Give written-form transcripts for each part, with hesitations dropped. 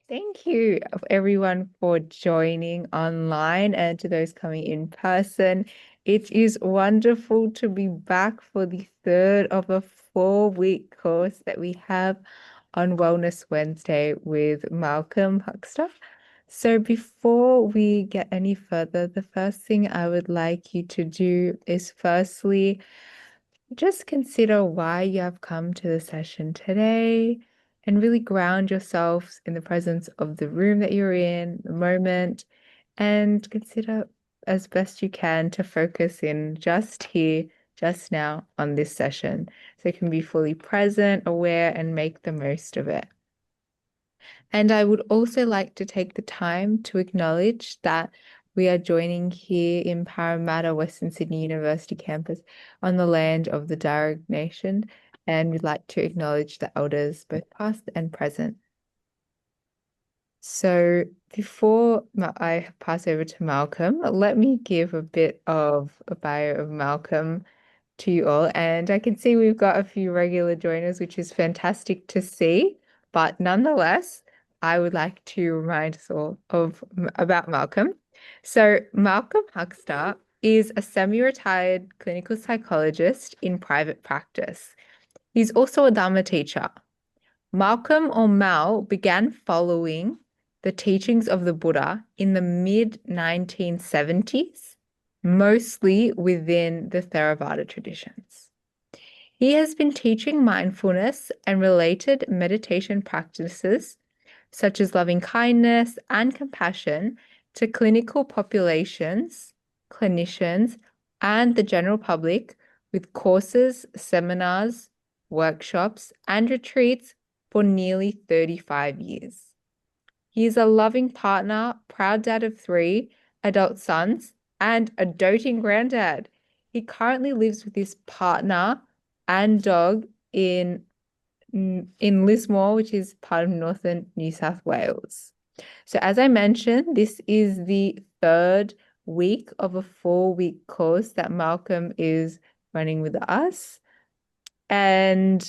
Thank you everyone for joining online and to those coming in person. It is wonderful to be back for the third of a 4-week course that we have on Wellness Wednesday with Malcolm Huxter. So before we get any further, the first thing I would like you to do is firstly, just consider why you have come to the session today and really ground yourselves in the presence of the room that you're in, the moment, and consider as best you can to focus in just here, just now on this session. So you can be fully present, aware, and make the most of it. And I would also like to take the time to acknowledge that we are joining here in Parramatta, Western Sydney University campus on the land of the Darug Nation. And we'd like to acknowledge the elders, both past and present. So before I pass over to Malcolm, let me give a bit of a bio of Malcolm to you all. And I can see we've got a few regular joiners, which is fantastic to see. But nonetheless, I would like to remind us all of about Malcolm. So Malcolm Huxter is a semi-retired clinical psychologist in private practice. He's also a Dharma teacher. Malcolm or Mal began following the teachings of the Buddha in the mid 1970s, mostly within the Theravada traditions. He has been teaching mindfulness and related meditation practices, such as loving kindness and compassion, to clinical populations, clinicians, and the general public with courses, seminars, workshops, and retreats for nearly 35 years. He is a loving partner, proud dad of 3 adult sons, and a doting granddad. He currently lives with his partner and dog in Lismore, which is part of northern New South Wales. So as I mentioned, this is the third week of a 4-week course that Malcolm is running with us. And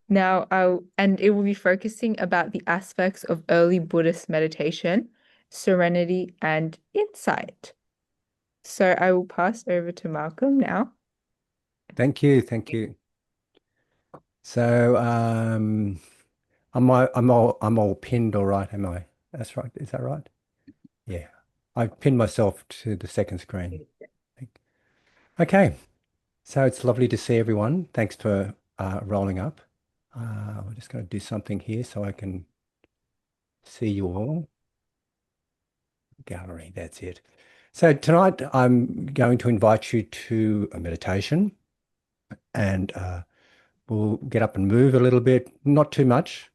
it will be focusing about the aspects of early Buddhist meditation, serenity and insight. So I will pass over to Malcolm now. Thank you. Thank you. So I'm all pinned all right, am I? That's right. Is that right? Yeah. I've pinned myself to the second screen. Okay. So it's lovely to see everyone. Thanks for rolling up. We're just going to do something here so I can see you all. Gallery, that's it. So tonight I'm going to invite you to a meditation and we'll get up and move a little bit, not too much,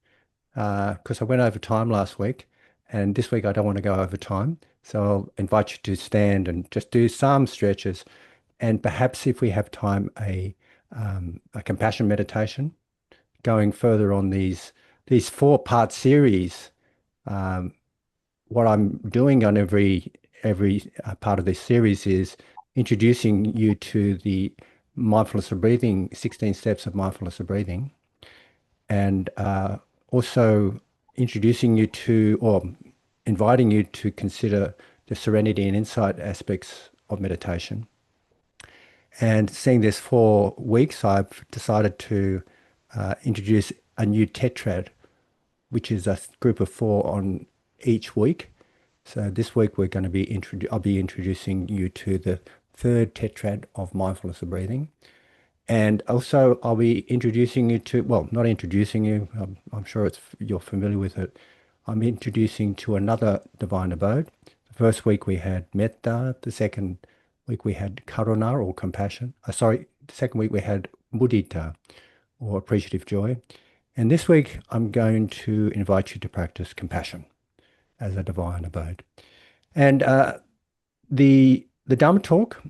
because I went over time last week, and this week I don't want to go over time. So I'll invite you to stand and just do some stretches, and perhaps if we have time, a compassion meditation, going further on these 4-part series. What I'm doing on every part of this series is introducing you to the mindfulness of breathing, 16 steps of mindfulness of breathing, and also introducing you to, or inviting you to consider the serenity and insight aspects of meditation. And seeing this 4 weeks, I've decided to introduce a new tetrad, which is a group of 4 on each week. So this week we're going to be I'll be introducing you to the third tetrad of mindfulness of breathing. And also I'll be introducing you to, well, not introducing you, I'm sure you're familiar with it. I'm introducing to another divine abode. The first week we had metta, the second week we had karuna or compassion. The second week we had mudita or appreciative joy. And this week I'm going to invite you to practice compassion as a divine abode. And the Dharma talk,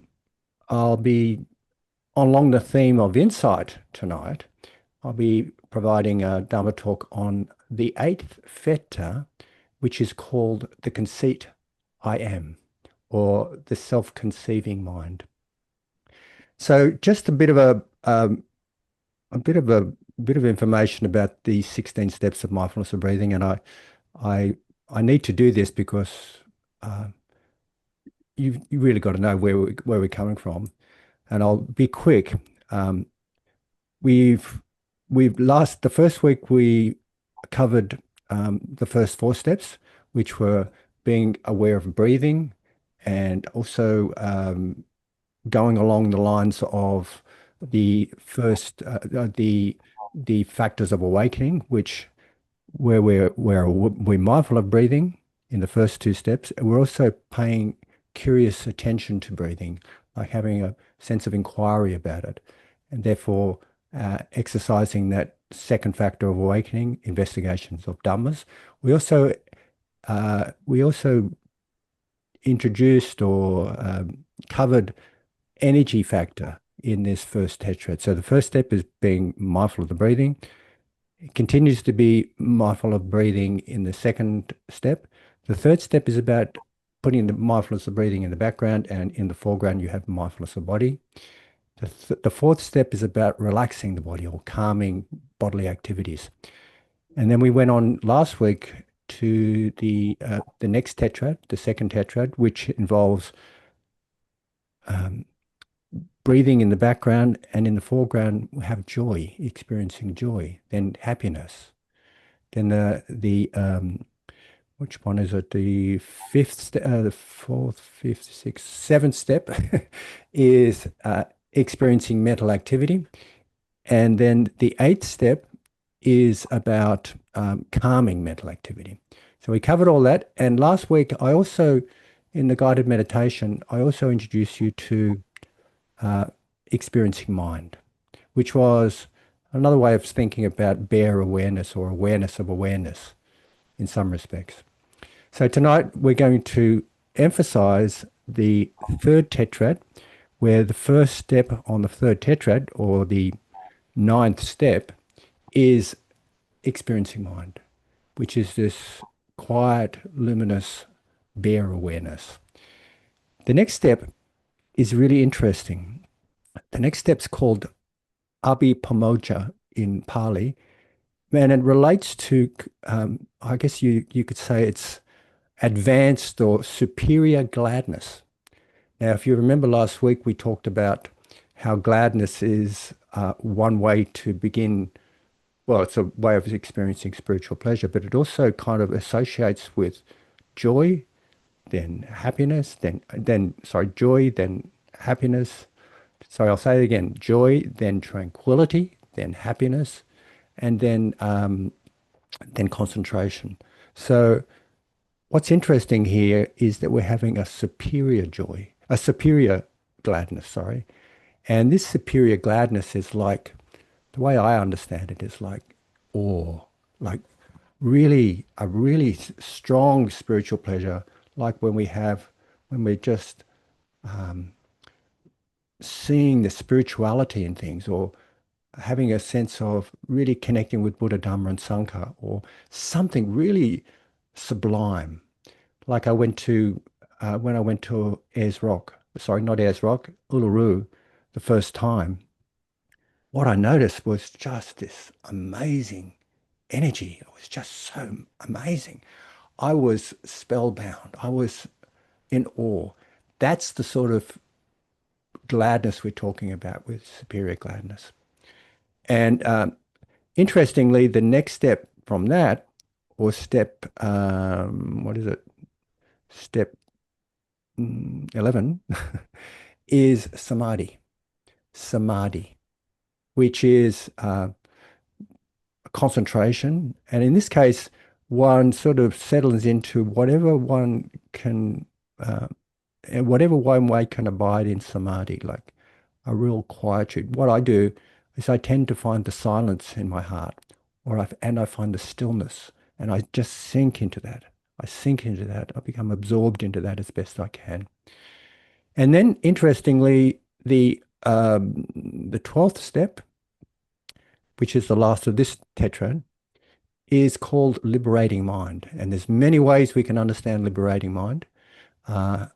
I'll be along the theme of insight tonight. I'll be providing a Dharma talk on the 8th fetter, which is called the conceit I am, or the self-conceiving mind. So just a bit of information about the 16 steps of mindfulness of breathing, and I I need to do this because uh, you really got to know where we're coming from. And I'll be quick. Um, we've the first week we covered the first four steps, which were being aware of breathing and also going along the lines of the first the factors of awakening, which where we're mindful of breathing in the first two steps, and we're also paying curious attention to breathing, like having a sense of inquiry about it, and therefore exercising that second factor of awakening, investigations of dhammas. We also introduced or covered energy factor in this first tetrad. So the first step is being mindful of the breathing. It continues to be mindful of breathing in the second step. The third step is about putting the mindfulness of breathing in the background, and in the foreground, you have mindfulness of body. The fourth step is about relaxing the body or calming bodily activities. And then we went on last week to the next tetrad, the second tetrad, which involves um, breathing in the background, and in the foreground we have joy, experiencing joy, then happiness. Then the which one is it? The the fourth, fifth, sixth, seventh step is experiencing mental activity. And then the eighth step is about calming mental activity. So we covered all that. And last week, in the guided meditation, I also introduced you to uh, experiencing mind, which was another way of thinking about bare awareness or awareness of awareness in some respects. So tonight we're going to emphasize the third tetrad, where the first step on the third tetrad, or the ninth step, is experiencing mind, which is this quiet, luminous, bare awareness. The next step is really interesting. The next step's called Abhipamoja in Pali, and it relates to, I guess you could say it's advanced or superior gladness. Now, if you remember last week, we talked about how gladness is one way to begin. Well, it's a way of experiencing spiritual pleasure, but it also kind of associates with joy, then happiness, joy, then happiness. So I'll say it again: joy, then tranquility, then happiness, and then concentration. So what's interesting here is that we're having a superior joy, a superior gladness, sorry. And this superior gladness is like, the way I understand it is like awe, like a really strong spiritual pleasure, like when we're just seeing the spirituality in things, or having a sense of really connecting with Buddha, Dharma, and Sangha, or something really sublime. Like when I went to Ayers Rock, sorry, not Ayers Rock, Uluru, the first time. What I noticed was just this amazing energy. It was just so amazing. I was spellbound. I was in awe. That's the sort of gladness we're talking about with superior gladness. And interestingly, the next step from that, or what is it? Step 11, is samadhi. Samadhi, which is concentration. And in this case, one sort of settles into uh, whatever one way can abide in samadhi, like a real quietude. What I do is I tend to find the silence in my heart, and I find the stillness, and I just sink into that. I sink into that. I become absorbed into that as best I can. And then, interestingly, the 12th step, which is the last of this tetrad, is called liberating mind. And there's many ways we can understand liberating mind. Uh,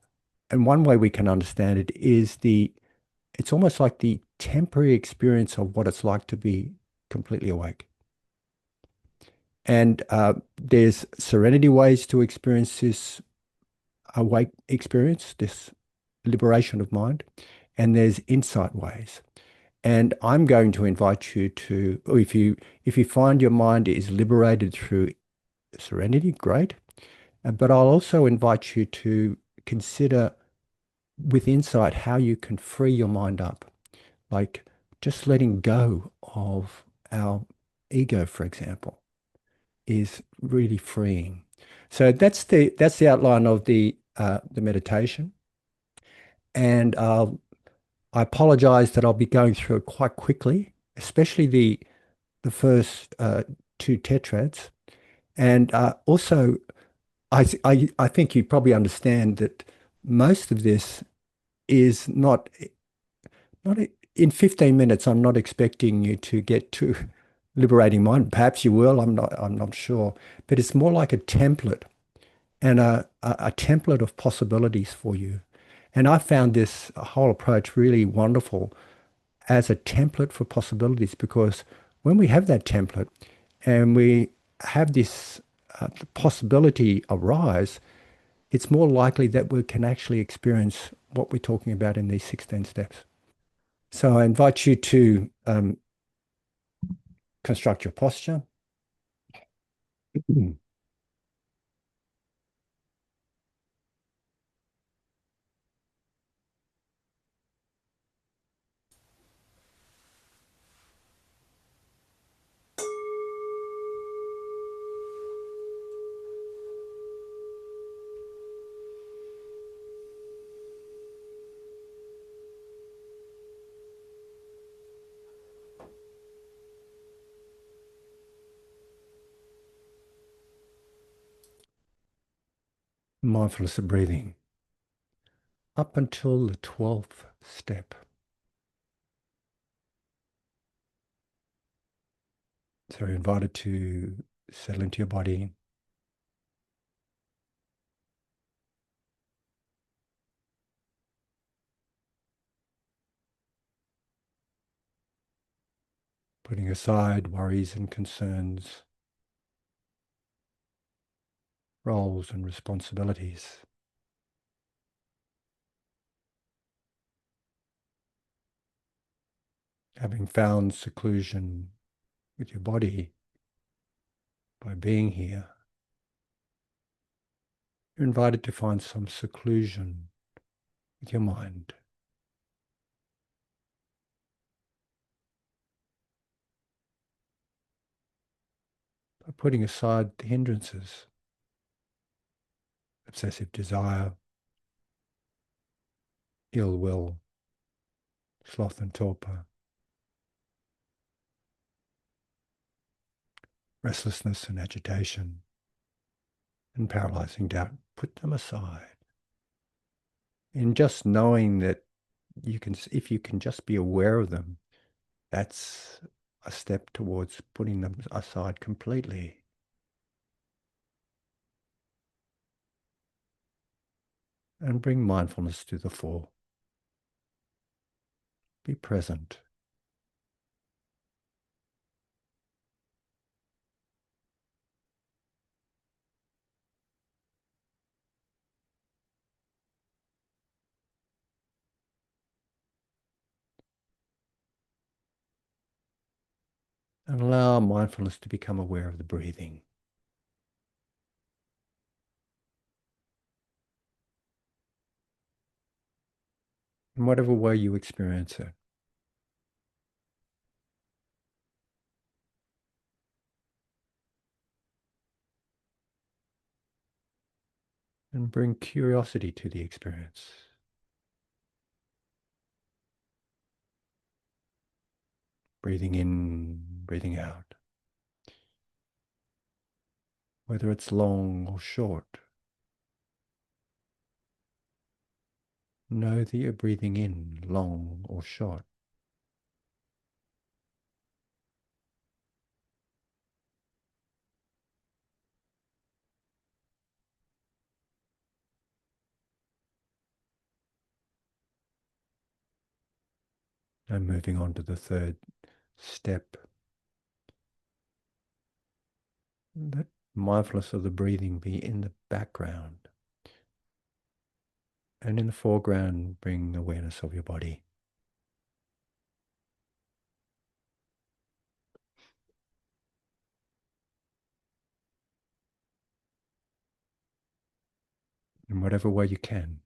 and one way we can understand it is it's almost like the temporary experience of what it's like to be completely awake. And there's serenity ways to experience this awake experience, this liberation of mind, and there's insight ways. And I'm going to invite you to, or if you find your mind is liberated through serenity, great. But I'll also invite you to consider with insight how you can free your mind up, like just letting go of our ego, for example, is really freeing. So that's the outline of the meditation. And I apologize that I'll be going through it quite quickly, especially the first two tetrads. And also, I think you probably understand that most of this is not in 15 minutes. I'm not expecting you to get to liberating mind. Perhaps you will. I'm not sure. But it's more like a template and a template of possibilities for you. And I found this whole approach really wonderful as a template for possibilities because when we have that template and we have this possibility arise, it's more likely that we can actually experience what we're talking about in these 16 steps. So I invite you to construct your posture. Mindfulness of breathing up until the 12th step. So you're invited to settle into your body, putting aside worries and concerns, roles and responsibilities. Having found seclusion with your body by being here, you're invited to find some seclusion with your mind. By putting aside the hindrances, obsessive desire, ill will, sloth and torpor, restlessness and agitation, and paralyzing doubt. Put them aside. And just knowing that if you can just be aware of them, that's a step towards putting them aside completely. And bring mindfulness to the fore. Be present. And allow mindfulness to become aware of the breathing. In whatever way you experience it. And bring curiosity to the experience. Breathing in, breathing out. Whether it's long or short. Know that you're breathing in, long or short. And moving on to the third step. Let mindfulness of the breathing be in the background. And in the foreground, bring awareness of your body. In whatever way you can.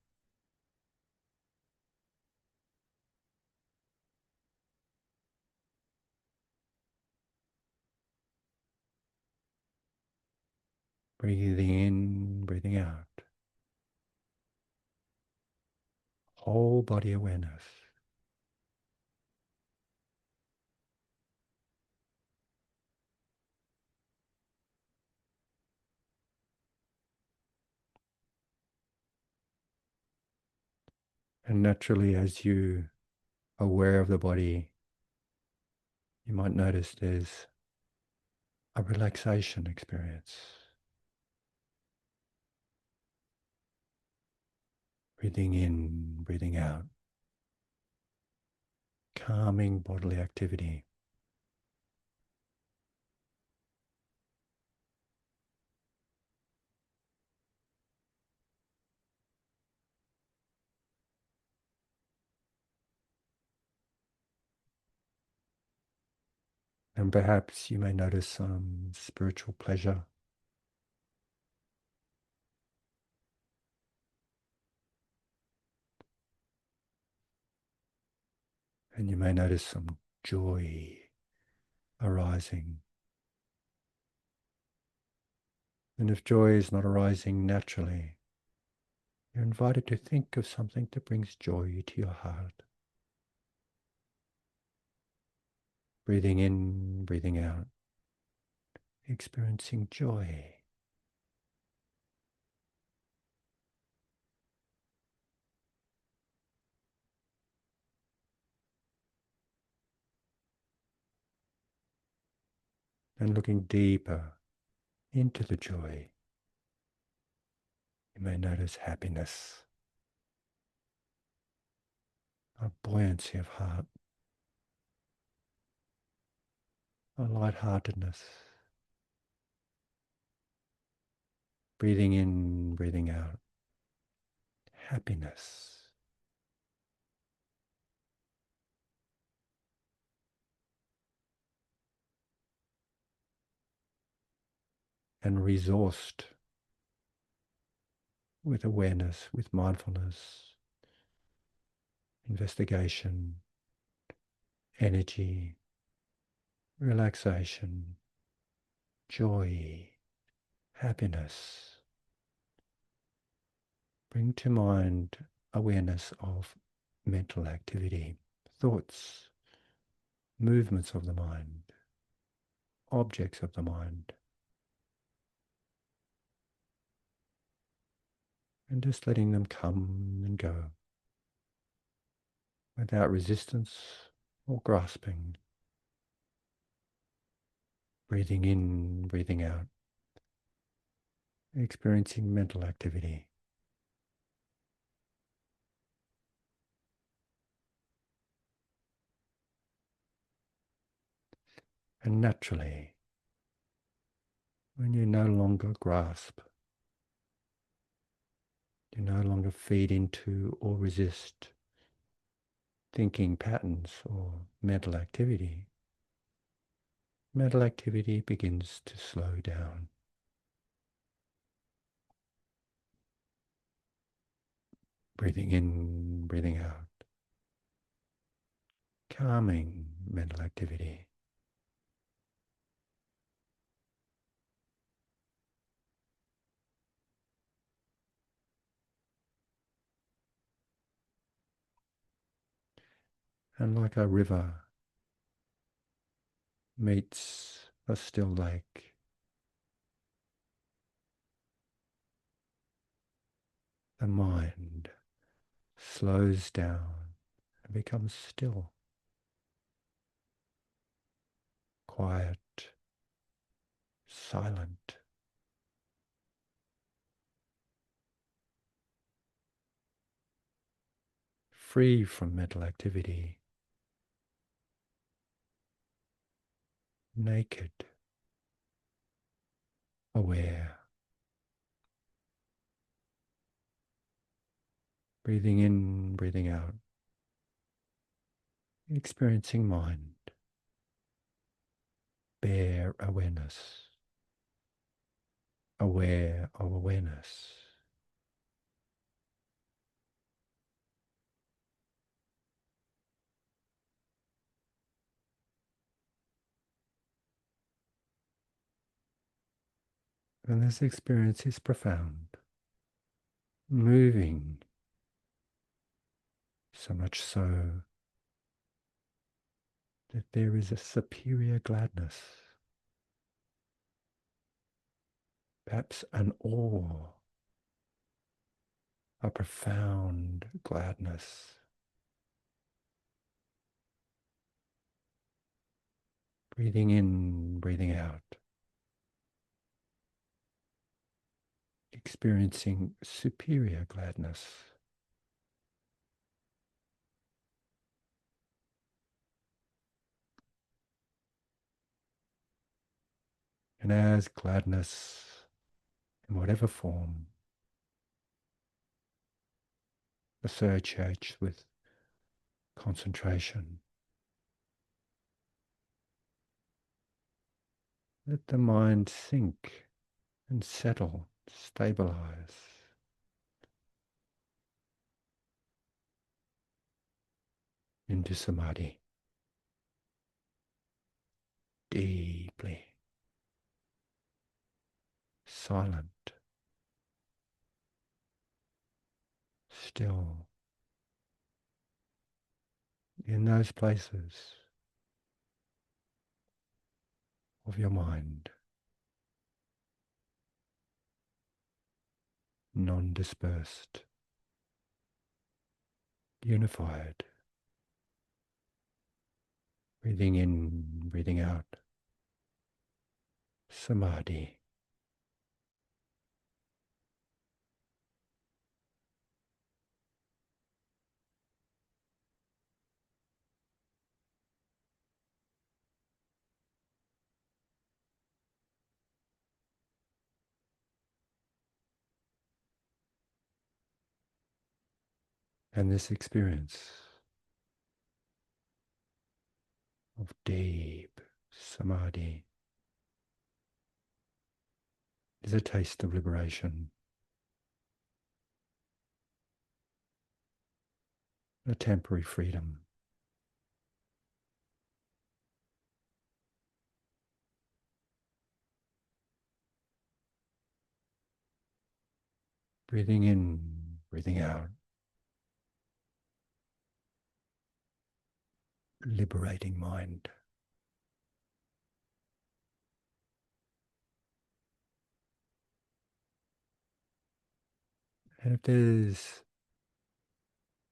Breathing in, breathing out. Whole body awareness. And naturally, as you are aware of the body, you might notice there's a relaxation experience. Breathing in, breathing out. Calming bodily activity. And perhaps you may notice some spiritual pleasure. And you may notice some joy arising. And if joy is not arising naturally, you're invited to think of something that brings joy to your heart. Breathing in, breathing out, experiencing joy. And looking deeper into the joy, you may notice happiness, a buoyancy of heart, a lightheartedness. Breathing in, breathing out, happiness. And resourced with awareness, with mindfulness, investigation, energy, relaxation, joy, happiness. Bring to mind awareness of mental activity, thoughts, movements of the mind, objects of the mind, and just letting them come and go without resistance or grasping. Breathing in, breathing out, experiencing mental activity. And naturally, when you no longer grasp, you no longer feed into or resist thinking patterns or mental activity begins to slow down. Breathing in, breathing out, calming mental activity. And like a river meets a still lake, the mind slows down and becomes still, quiet, silent. Free from mental activity, naked, aware. Breathing in, breathing out. Experiencing mind. Bare awareness. Aware of awareness. And this experience is profound, moving, so much so that there is a superior gladness, perhaps an awe, a profound gladness. Breathing in, breathing out, experiencing superior gladness. And as gladness, in whatever form, associates with concentration, let the mind sink and settle, stabilize into samadhi deeply, silent, still, in those places of your mind, non-dispersed, unified, breathing in, breathing out, samadhi. And this experience of deep samadhi is a taste of liberation, a temporary freedom. Breathing in, breathing out, liberating mind. And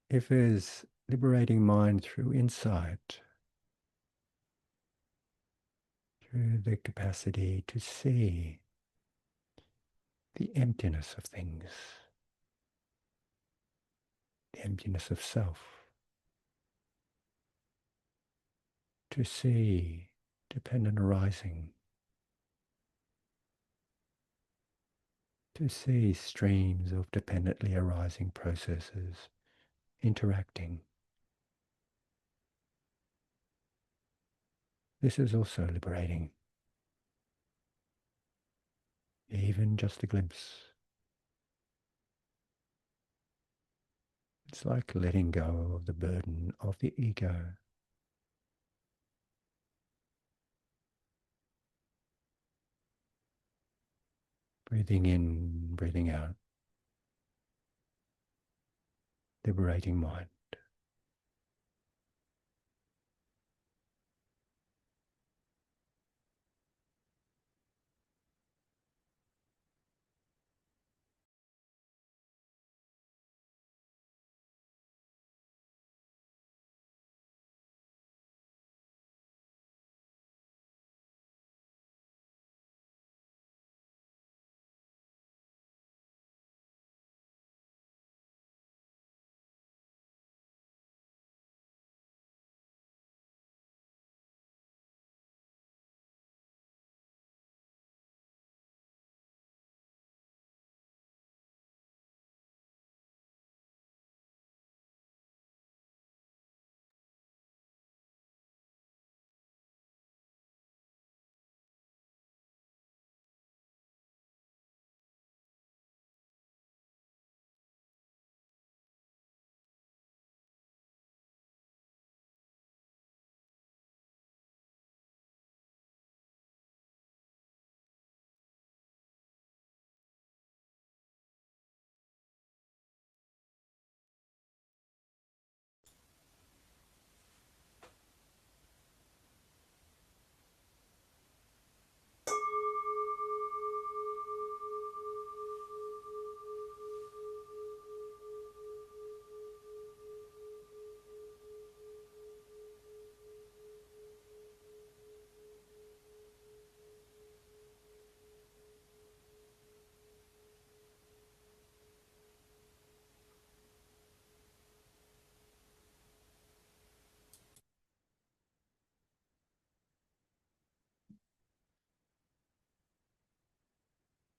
if there's liberating mind through insight, through the capacity to see the emptiness of things, the emptiness of self, to see dependent arising, to see streams of dependently arising processes interacting. This is also liberating, even just a glimpse. It's like letting go of the burden of the ego. Breathing in, breathing out, liberating mind.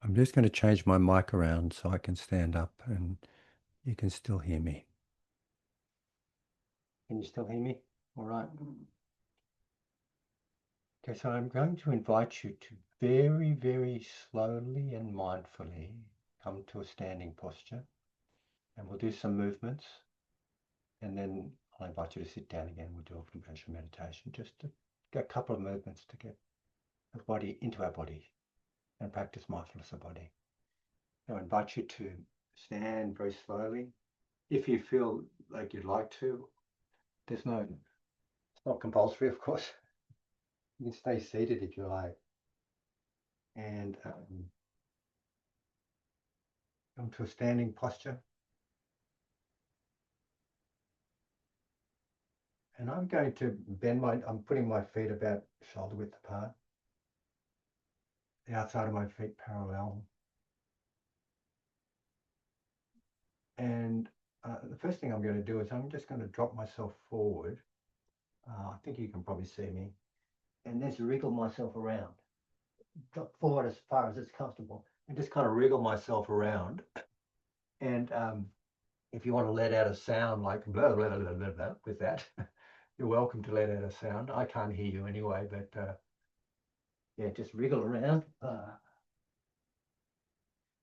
I'm just going to change my mic around so I can stand up and you can still hear me. Can you still hear me? All right. Okay, so I'm going to invite you to very, very slowly and mindfully come to a standing posture, and we'll do some movements, and then I'll invite you to sit down again. We'll do a compassion meditation, just a couple of movements to get the body into our body and practice mindfulness of body. So I invite you to stand very slowly. If you feel like you'd like to, it's not compulsory, of course. You can stay seated if you like. And come to a standing posture. And I'm going to I'm putting my feet about shoulder width apart. The outside of my feet parallel. And the first thing I'm going to do is I'm just going to drop myself forward. I think you can probably see me. And just wriggle myself around. Drop forward as far as it's comfortable. And just kind of wriggle myself around. And if you want to let out a sound like blah, blah, blah, blah, blah, with that, you're welcome to let out a sound. I can't hear you anyway, but yeah, just wriggle around.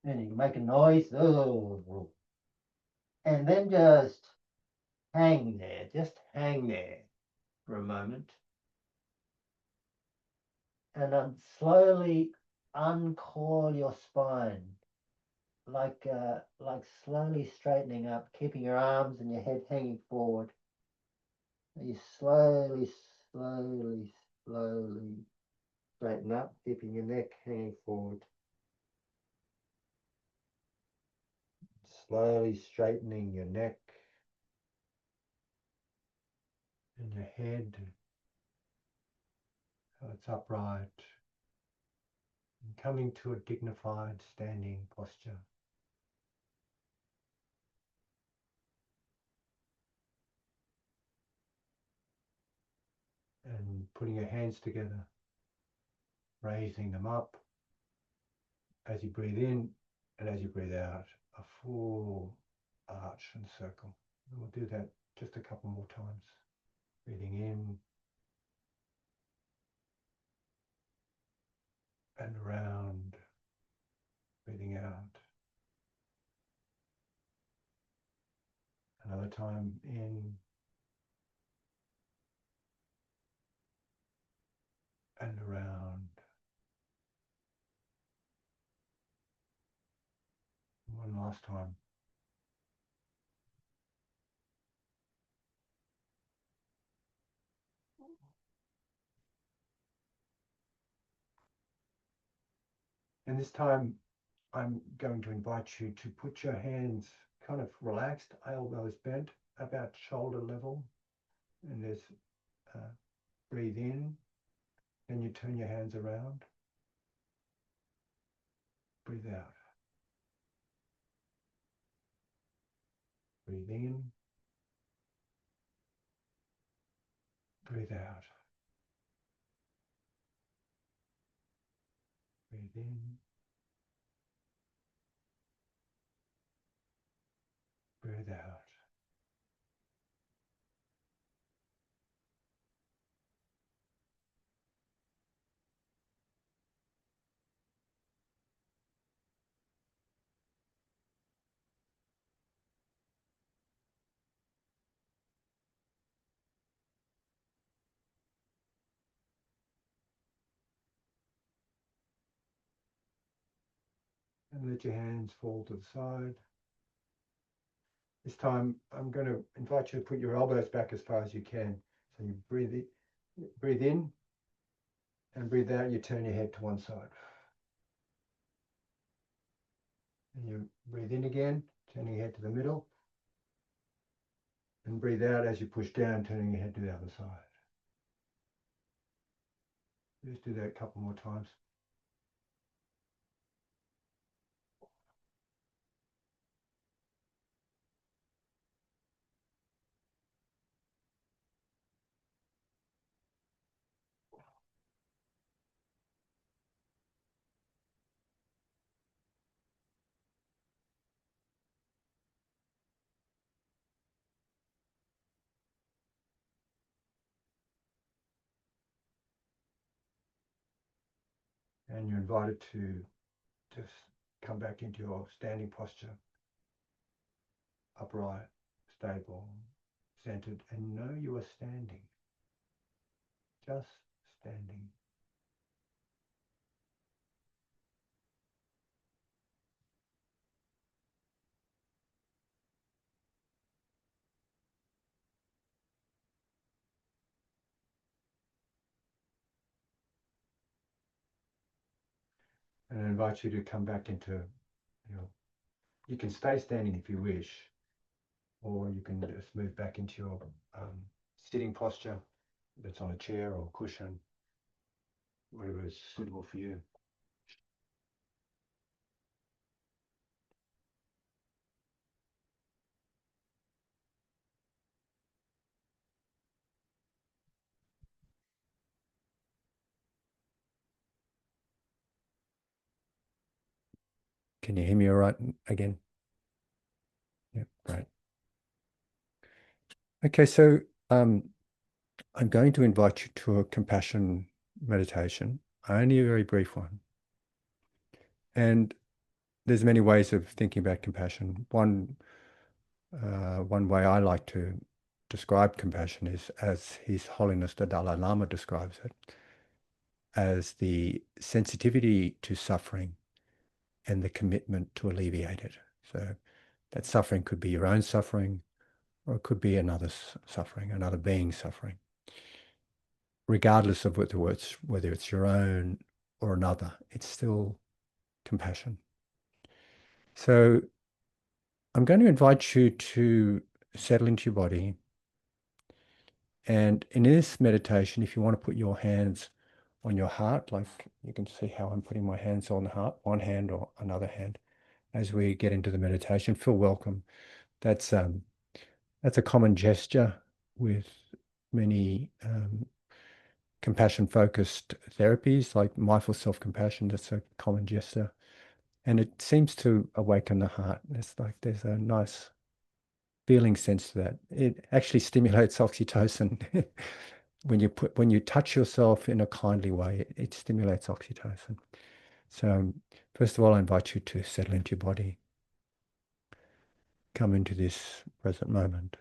And you can make a noise. Oh. And then just hang there for a moment. And then slowly uncoil your spine, like slowly straightening up, keeping your arms and your head hanging forward. And you slowly straighten up, keeping your neck hanging forward. Slowly straightening your neck and your head so it's upright. And coming to a dignified standing posture. And putting your hands together, raising them up as you breathe in and as you breathe out, a full arch and circle. And we'll do that just a couple more times. Breathing in and around, breathing out. Another time in and around. One last time. And this time I'm going to invite you to put your hands kind of relaxed, elbows bent, about shoulder level. And there's breathe in, then you turn your hands around. Breathe out. Breathe in. Breathe out. Breathe in. Breathe out. And let your hands fall to the side. This time I'm going to invite you to put your elbows back as far as you can. So you breathe in and breathe out, you turn your head to one side. And you breathe in again, turning your head to the middle. And breathe out as you push down, turning your head to the other side. Just do that a couple more times. And you're invited to just come back into your standing posture, upright, stable, centered, and know you are standing, just standing. And I invite you to come back into your, you can stay standing if you wish, or you can just move back into your sitting posture that's on a chair or cushion, whatever is suitable for you. Can you hear me all right again? Yeah, great. Okay, so I'm going to invite you to a compassion meditation, only a very brief one. And there's many ways of thinking about compassion. One way I like to describe compassion is as His Holiness the Dalai Lama describes it, as the sensitivity to suffering and the commitment to alleviate it. So that suffering could be your own suffering, or it could be another's suffering, another being's suffering. Regardless of whether it's your own or another, it's still compassion. So I'm going to invite you to settle into your body. And in this meditation, if you want to put your hands on your heart, like you can see how I'm putting my hands on the heart, one hand or another hand, as we get into the meditation, feel welcome. That's a common gesture with many compassion-focused therapies, like mindful self-compassion. That's a common gesture, and it seems to awaken the heart. It's like there's a nice feeling sense to that. It actually stimulates oxytocin. When you touch yourself in a kindly way, it stimulates oxytocin. So first of all, I invite you to settle into your body. Come into this present moment.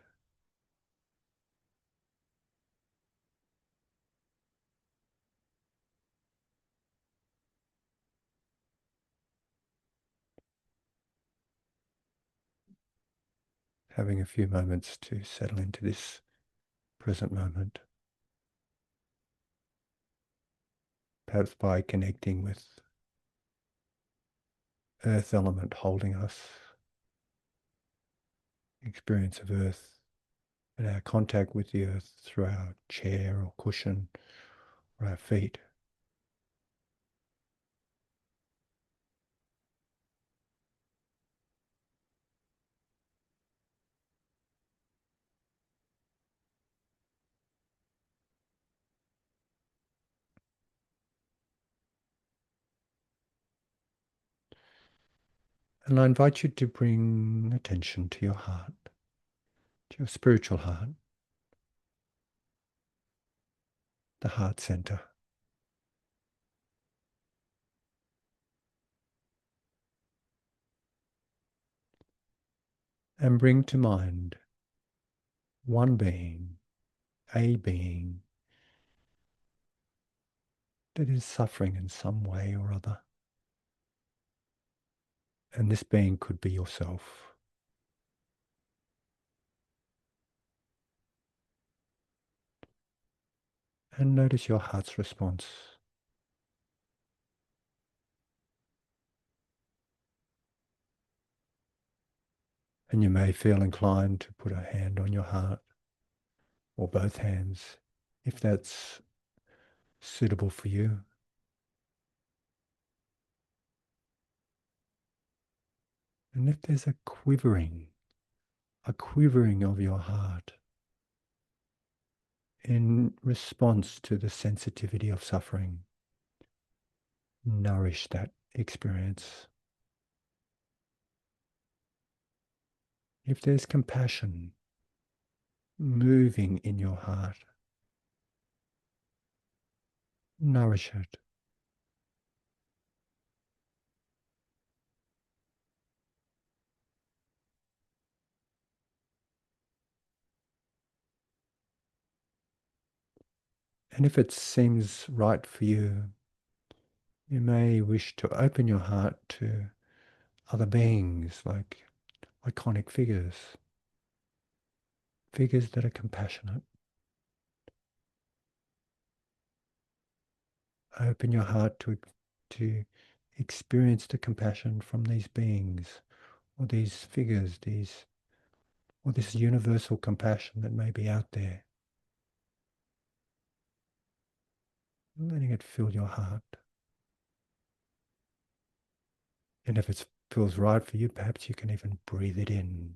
Having a few moments to settle into this present moment. Perhaps by connecting with earth element holding us, experience of earth, and our contact with the earth through our chair or cushion or our feet. And I invite you to bring attention to your heart, to your spiritual heart, the heart center. And bring to mind one being, a being that is suffering in some way or other. And this being could be yourself. And notice your heart's response. And you may feel inclined to put a hand on your heart or both hands if that's suitable for you. And if there's a quivering of your heart in response to the sensitivity of suffering, nourish that experience. If there's compassion moving in your heart, nourish it. And if it seems right for you, you may wish to open your heart to other beings like iconic figures, figures that are compassionate. Open your heart to experience the compassion from these beings or these figures, or this universal compassion that may be out there. Letting it fill your heart. And if it feels right for you, perhaps you can even breathe it in.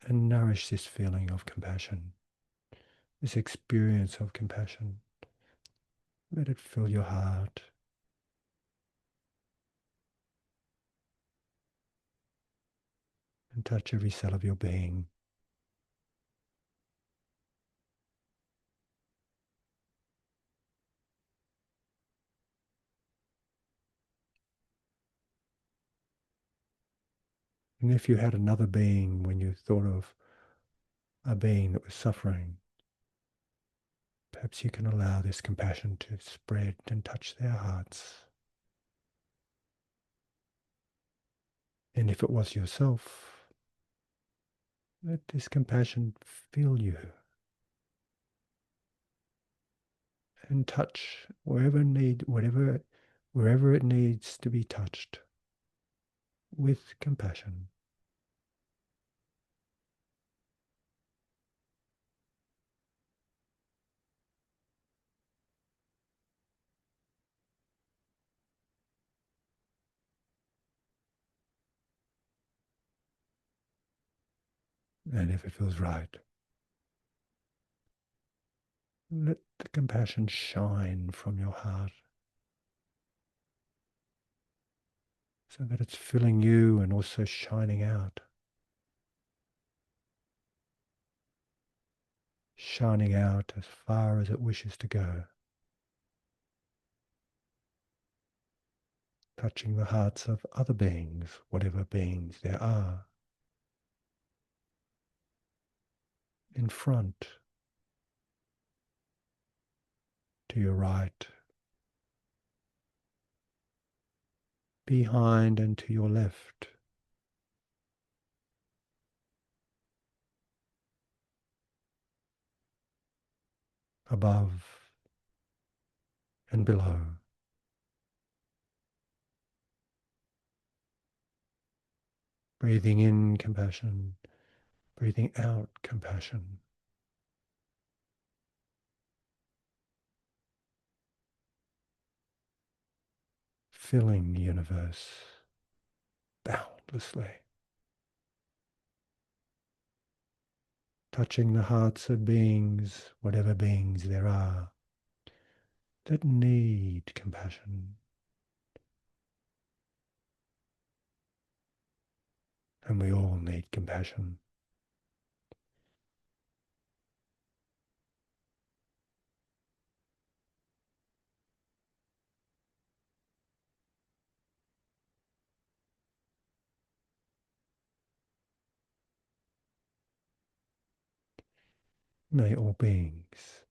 And nourish this feeling of compassion, this experience of compassion. Let it fill your heart and touch every cell of your being. And if you had another being when you thought of a being that was suffering, perhaps you can allow this compassion to spread and touch their hearts. And if it was yourself, let this compassion fill you and touch wherever it needs to be touched with compassion. And if it feels right, let the compassion shine from your heart so that it's filling you and also shining out. Shining out as far as it wishes to go, touching the hearts of other beings, whatever beings there are, in front, to your right, behind and to your left, above and below. Breathing in compassion, breathing out compassion. Filling the universe boundlessly. Touching the hearts of beings, whatever beings there are, that need compassion. And we all need compassion. May all beings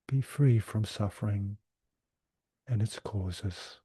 be free from suffering and its causes.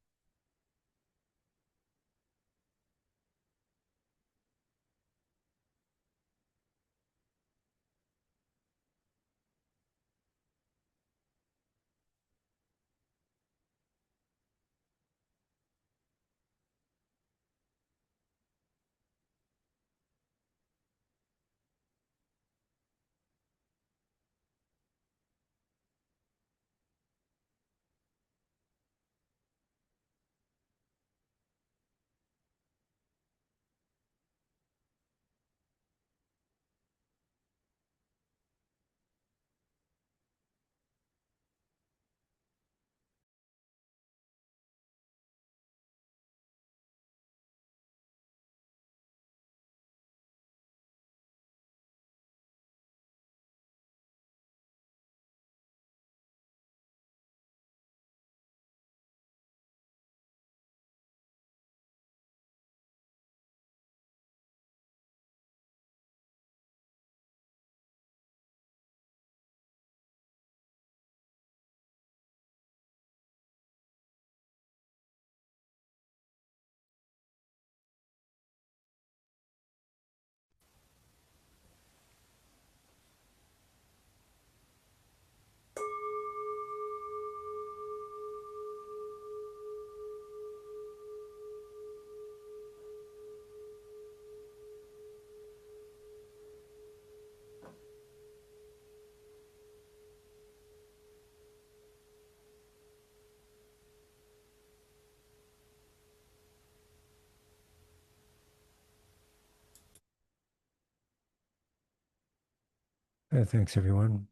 Thanks, everyone.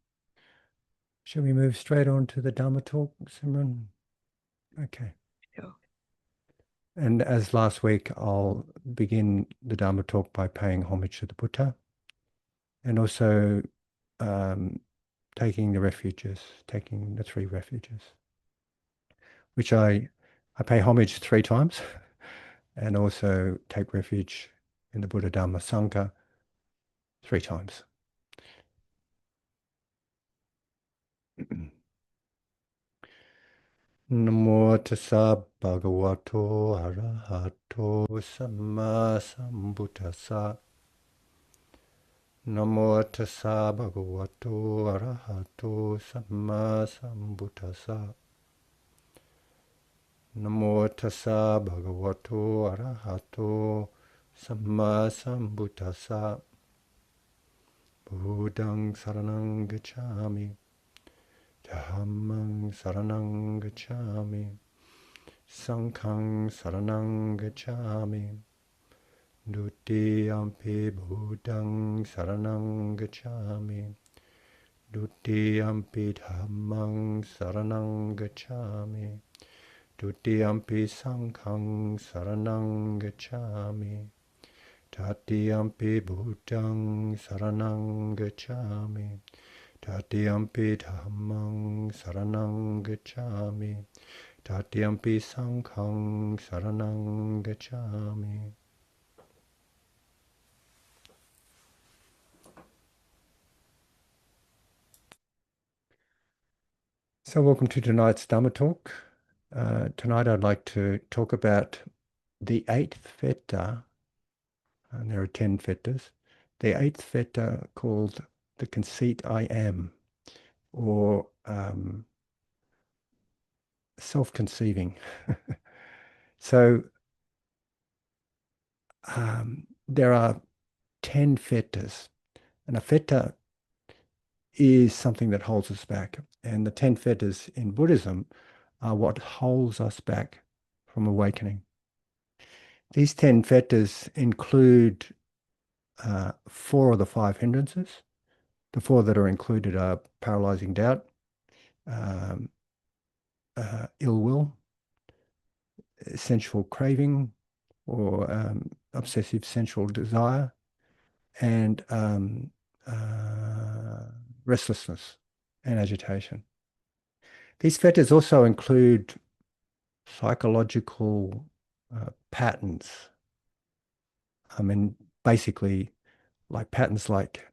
Shall we move straight on to the Dharma talk, Simran? Okay. Sure. And as last week, I'll begin the Dharma talk by paying homage to the Buddha and also um, taking the three refuges, which I pay homage 3 times and also take refuge in the Buddha Dharma Sangha 3 times. Namo tassa bhagavato arahato samma sambuddhassa. Namo tassa bhagavato arahato samma sambuddhassa. Namo tassa bhagavato arahato samma sambuddhassa. Buddhang saranang gacchami. Dhammang saranang gacchami. Sanghang saranang gacchami. Dutiyampi Buddhang saranang gacchami. Dutiyampi Dhammang saranang gacchami. Dutiyampi Sanghang saranang gacchami. Tatiyampi Buddhang saranang gacchami. Tatiyampi Dhammang saranang gacchami. Tatiyampi Sanghang saranang gacchami. So welcome to tonight's Dharma talk. Tonight I'd like to talk about the eighth fetter, and there are 10 fetters. The eighth fetter called the conceit I am, or self-conceiving. So there are 10 fetters, and a fetter is something that holds us back. And the 10 fetters in Buddhism are what holds us back from awakening. These 10 fetters include 4 of the 5 hindrances. The 4 that are included are paralyzing doubt, ill will, sensual craving or obsessive sensual desire, and restlessness and agitation. These fetters also include psychological patterns. I mean, basically, like patterns like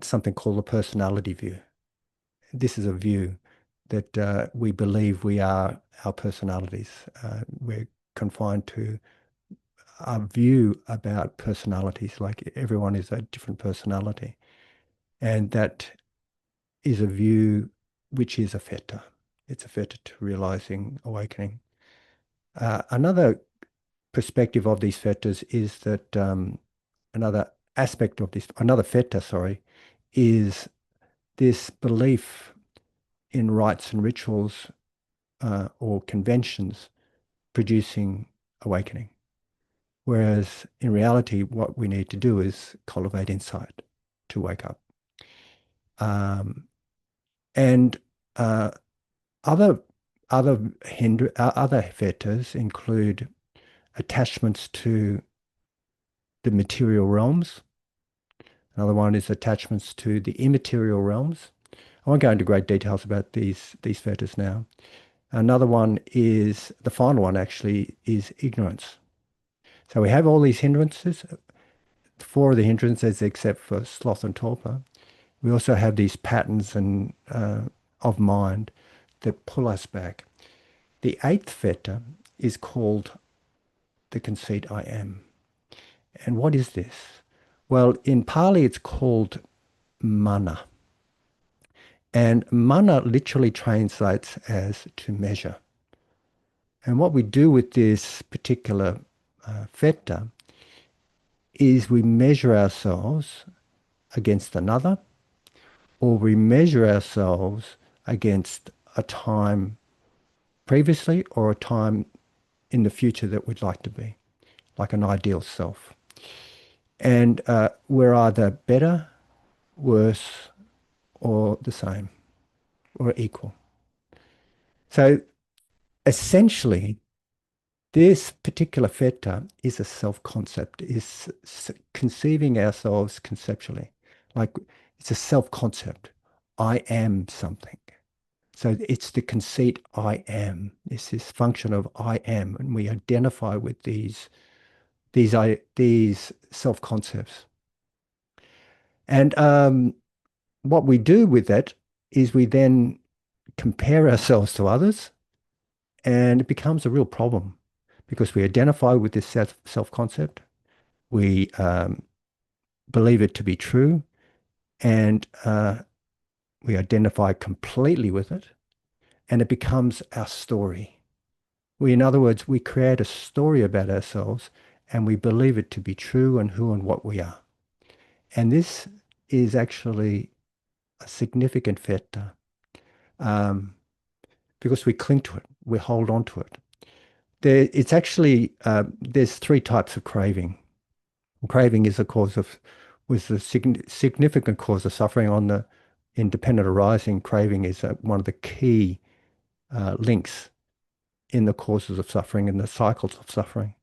something called a personality view. This is a view that we believe we are our personalities. We're confined to a view about personalities, like everyone is a different personality. And that is a view which is a fetter. It's a fetter to realizing awakening. Another perspective of these fetters is that another aspect of this, another fetter, sorry, is this belief in rites and rituals or conventions producing awakening. Whereas in reality, what we need to do is cultivate insight to wake up. And other fetters include attachments to the material realms. Another one is attachments to the immaterial realms. I won't go into great details about these fetters now. Another one is, the final one actually, is ignorance. So we have all these hindrances, 4 of the hindrances except for sloth and torpor. We also have these patterns and of mind that pull us back. The 8th fetter is called the conceit I am. And what is this? Well, in Pali it's called mana. And mana literally translates as to measure. And what we do with this particular fetter is we measure ourselves against another, or we measure ourselves against a time previously or a time in the future that we'd like to be, like an ideal self. And we're either better, worse, or the same, or equal. So essentially, this particular fetter is a self-concept, is conceiving ourselves conceptually. Like it's a self-concept. I am something. So it's the conceit I am. It's this function of I am, and we identify with these self-concepts. And what we do with that is we then compare ourselves to others, and it becomes a real problem because we identify with this self-concept. We believe it to be true, and we identify completely with it, and it becomes our story. In other words, we create a story about ourselves, and we believe it to be true and who and what we are. And this is actually a significant factor um, because we cling to it, we hold on to it. It's actually there's three types of craving. Craving is a cause of was a significant cause of suffering on the independent arising. Craving is one of the key links in the causes of suffering and the cycles of suffering.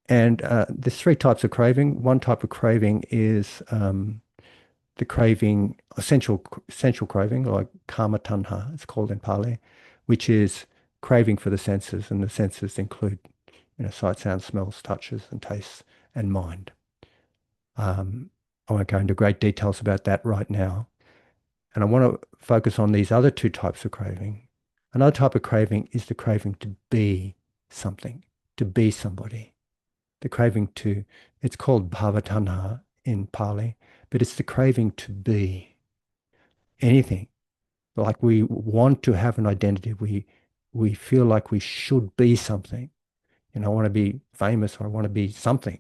And there's three types of craving. One type of craving is the craving, essential craving, like kama tanha, it's called in Pali, which is craving for the senses, and the senses include, sight, sound, smells, touches, and tastes, and mind. I won't go into great details about that right now. And I want to focus on these other two types of craving. Another type of craving is the craving to be something, to be somebody. The craving to, it's called bhavatanha in Pali, but it's the craving to be anything. Like we want to have an identity. We feel like we should be something. I want to be famous or I want to be something.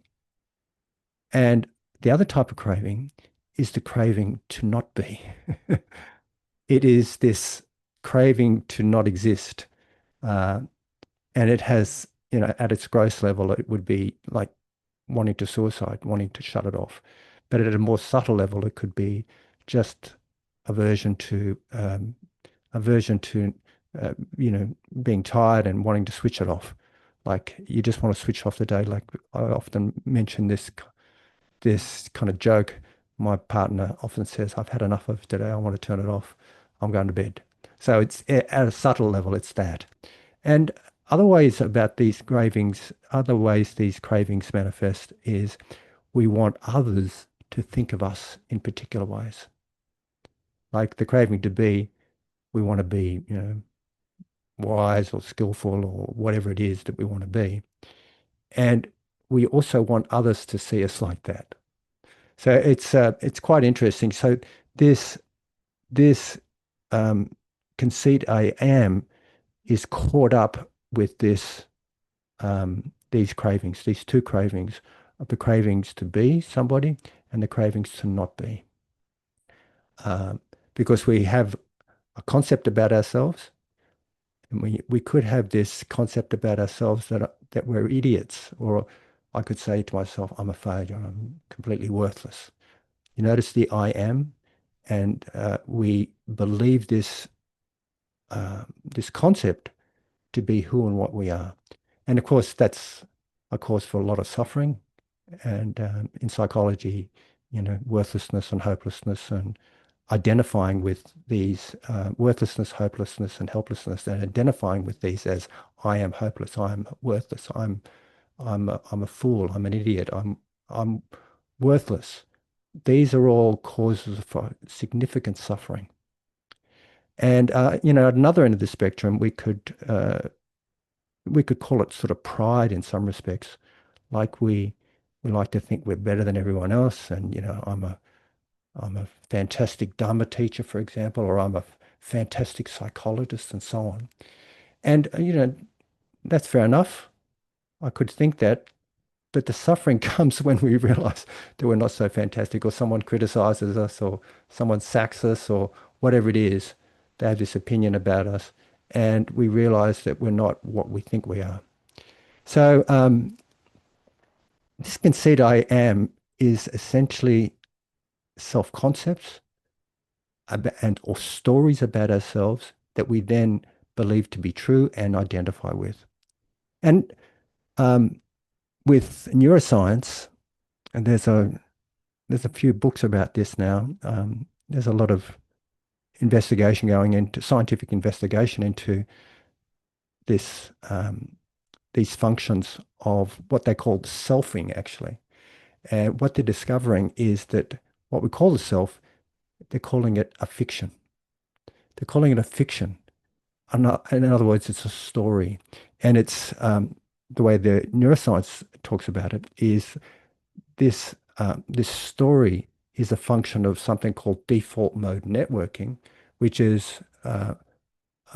And the other type of craving is the craving to not be. It is this craving to not exist. Uh, and it has, at its gross level, it would be like wanting to suicide, wanting to shut it off. But at a more subtle level, it could be just aversion to aversion to being tired and wanting to switch it off. Like you just want to switch off the day. Like I often mention this kind of joke. My partner often says, "I've had enough of today. I want to turn it off. I'm going to bed." So it's at a subtle level, it's that. And other ways these cravings manifest is we want others to think of us in particular ways. Like the craving to be, we want to be, wise or skillful or whatever it is that we want to be. And we also want others to see us like that. So it's quite interesting. So this this um, conceit I am is caught up with these cravings, these two cravings, of the cravings to be somebody and the cravings to not be, um, because we have a concept about ourselves, and we could have this concept about ourselves that we're idiots, or I could say to myself, I'm a failure, I'm completely worthless. You notice the I am, and we believe this concept to be who and what we are. And of course, that's a cause for a lot of suffering. And in psychology, worthlessness and hopelessness, and identifying with these worthlessness, hopelessness, and helplessness, and identifying with these as I am hopeless, I am worthless, I'm a fool, I'm an idiot, I'm worthless. These are all causes for significant suffering. And at another end of the spectrum, we could call it sort of pride in some respects. Like we like to think we're better than everyone else, and I'm a fantastic Dharma teacher, for example, or I'm a fantastic psychologist, and so on. And that's fair enough. I could think that, but the suffering comes when we realize that we're not so fantastic, or someone criticizes us, or someone sacks us, or whatever it is. They have this opinion about us, and we realize that we're not what we think we are. So this conceit I am is essentially self-concepts and or stories about ourselves that we then believe to be true and identify with. And um, with neuroscience, and there's a few books about this now. There's a lot of investigation going into scientific investigation into this these functions of what they call selfing, actually. And what they're discovering is that what we call the self, they're calling it a fiction. They're calling it a fiction. In other words, it's a story. And it's the way the neuroscience talks about it is this story is a function of something called default mode networking, which is a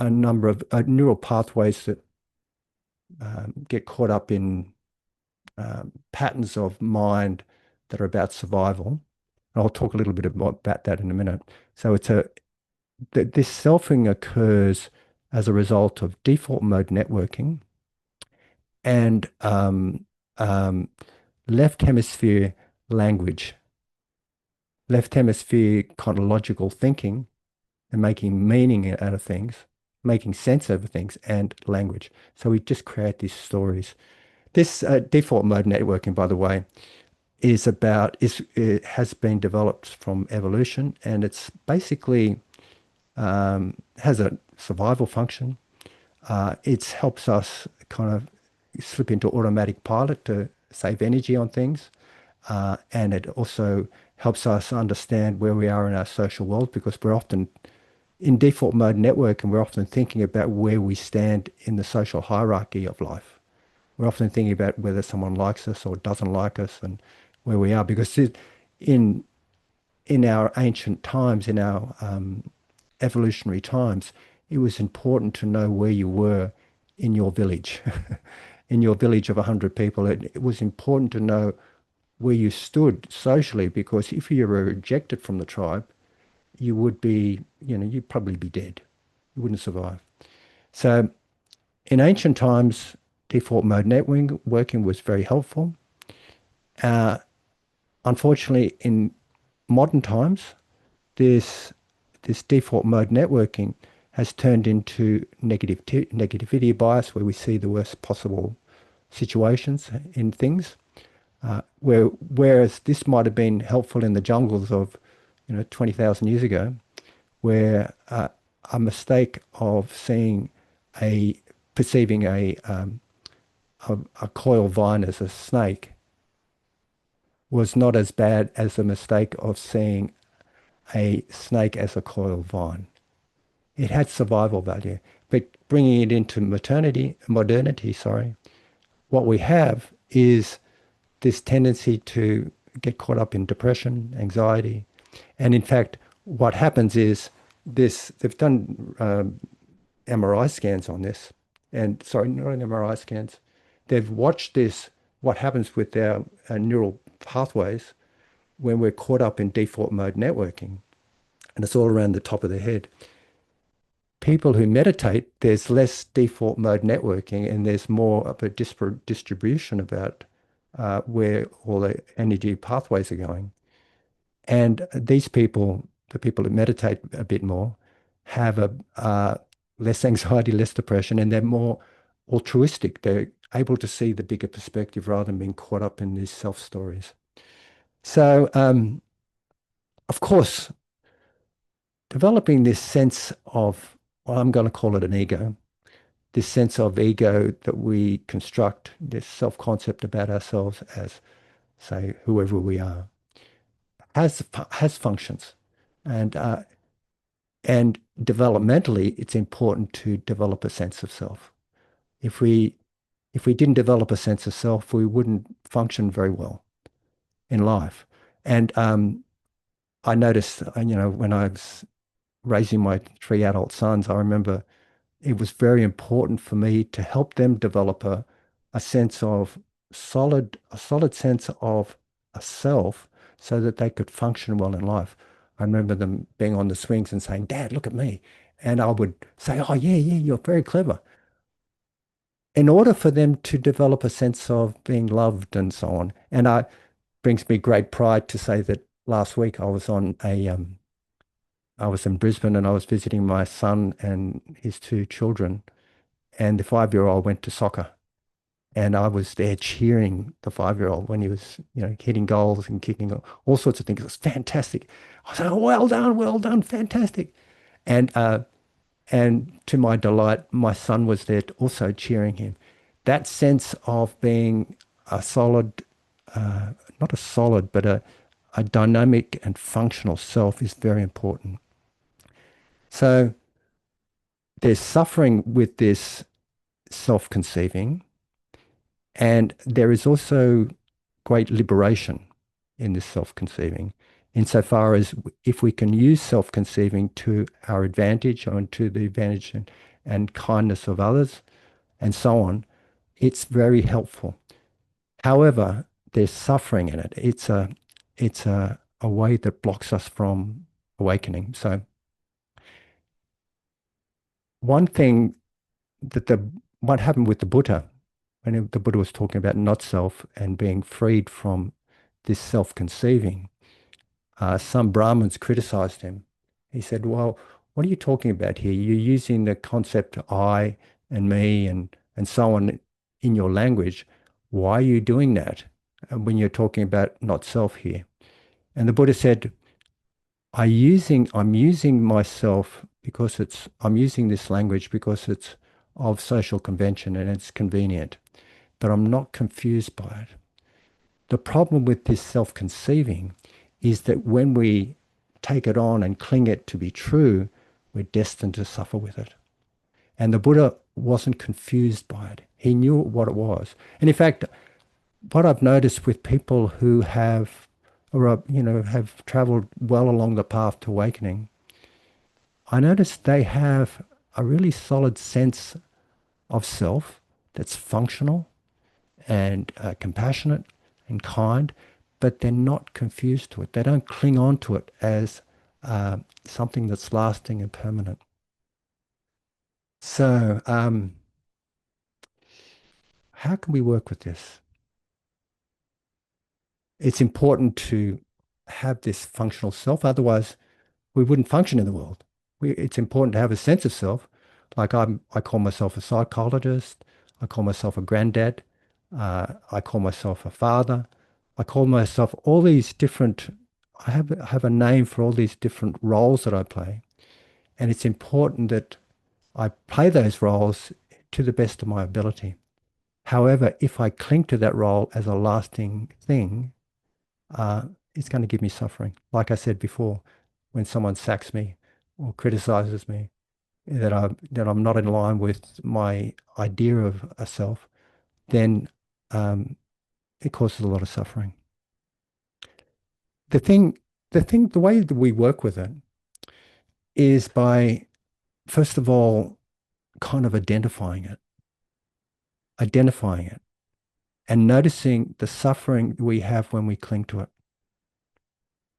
number of neural pathways that get caught up in patterns of mind that are about survival. And I'll talk a little bit about that in a minute. So this selfing occurs as a result of default mode networking and um, left hemisphere language, left hemisphere chronological thinking, and making meaning out of things, making sense of things, and language. So we just create these stories. This default mode networking, by the way, it has been developed from evolution, and it's basically has a survival function. It helps us kind of slip into automatic pilot to save energy on things. And it also helps us understand where we are in our social world because we're often in default mode network and we're often thinking about where we stand in the social hierarchy of life. We're often thinking about whether someone likes us or doesn't like us and where we are because in in our ancient times, in our evolutionary times, it was important to know where you were in your village. In your village of 100 people, it was important to know where you stood socially because if you were rejected from the tribe, you would be, you'd probably be dead. You wouldn't survive. So in ancient times, default mode networking working was very helpful. Uh, Unfortunately, in modern times, this this default mode networking has turned into negativity bias, where we see the worst possible situations in things. Whereas this might have been helpful in the jungles of, 20,000 years ago, where a mistake of a perceiving a coil vine as a snake was not as bad as the mistake of seeing a snake as a coil vine. It had survival value, but bringing it into modernity, sorry, what we have is this tendency to get caught up in depression, anxiety, and in fact, what happens is they've done MRI scans on this, and sorry, not MRI scans. They've watched what happens with our neural pathways when we're caught up in default mode networking, and it's all around the top of the head. People who meditate, there's less default mode networking and there's more of a disparate distribution about where all the energy pathways are going. And these people, the people who meditate a bit more, have a less anxiety, less depression, and they're more altruistic. They're able to see the bigger perspective rather than being caught up in these self stories. So, of course, developing this sense of, well, I'm going to call it an ego, this sense of ego that we construct, this self-concept about ourselves as, say, whoever we are, has functions, and and developmentally, it's important to develop a sense of self. If we if we didn't develop a sense of self, we wouldn't function very well in life. And I noticed, when I was raising my three adult sons, I remember it was very important for me to help them develop a sense of a solid sense of a self so that they could function well in life. I remember them being on the swings and saying, Dad, look at me. And I would say, oh, yeah, yeah, you're very clever. In order for them to develop a sense of being loved and so on. And brings me great pride to say that last week I was in Brisbane and I was visiting my son and his two children, and the 5-year-old went to soccer. And I was there cheering the 5-year-old when he was, hitting goals and kicking all sorts of things. It was fantastic. I was like, "Oh, well done, fantastic." And and to my delight, my son was there also cheering him. That sense of being a solid, not a solid, but a dynamic and functional self is very important. So there's suffering with this self-conceiving, and there is also great liberation in this self-conceiving, insofar as if we can use self-conceiving to our advantage or to the advantage and kindness of others and so on, it's very helpful. However, there's suffering in it. It's a way that blocks us from awakening. So one thing that the what happened with the Buddha, when the Buddha was talking about not self and being freed from this self-conceiving, some Brahmins criticized him. He said, "Well, what are you talking about here? You're using the concept I and me and so on in your language. Why are you doing that when you're talking about not self here?" And the Buddha said, I'm using myself because I'm using this language because it's of social convention and it's convenient, but I'm not confused by it. The problem with this self-conceiving is that when we take it on and cling it to be true, we're destined to suffer with it. And the Buddha wasn't confused by it. He knew what it was. And in fact, what I've noticed with people who have, have traveled well along the path to awakening, I notice they have a really solid sense of self that's functional and compassionate and kind, but they're not confused to it. They don't cling on to it as something that's lasting and permanent. So, how can we work with this? It's important to have this functional self, otherwise, we wouldn't function in the world. It's important to have a sense of self. Like I call myself a psychologist. I call myself a granddad. I call myself a father. I call myself all these different. I have a name for all these different roles that I play, and it's important that I play those roles to the best of my ability. However, if I cling to that role as a lasting thing, uh, it's going to give me suffering. Like I said before, when someone sacks me or criticizes me, that I'm not in line with my idea of a self, then um, it causes a lot of suffering. The thing, the way that we work with it is by, first of all, kind of identifying it, and noticing the suffering we have when we cling to it.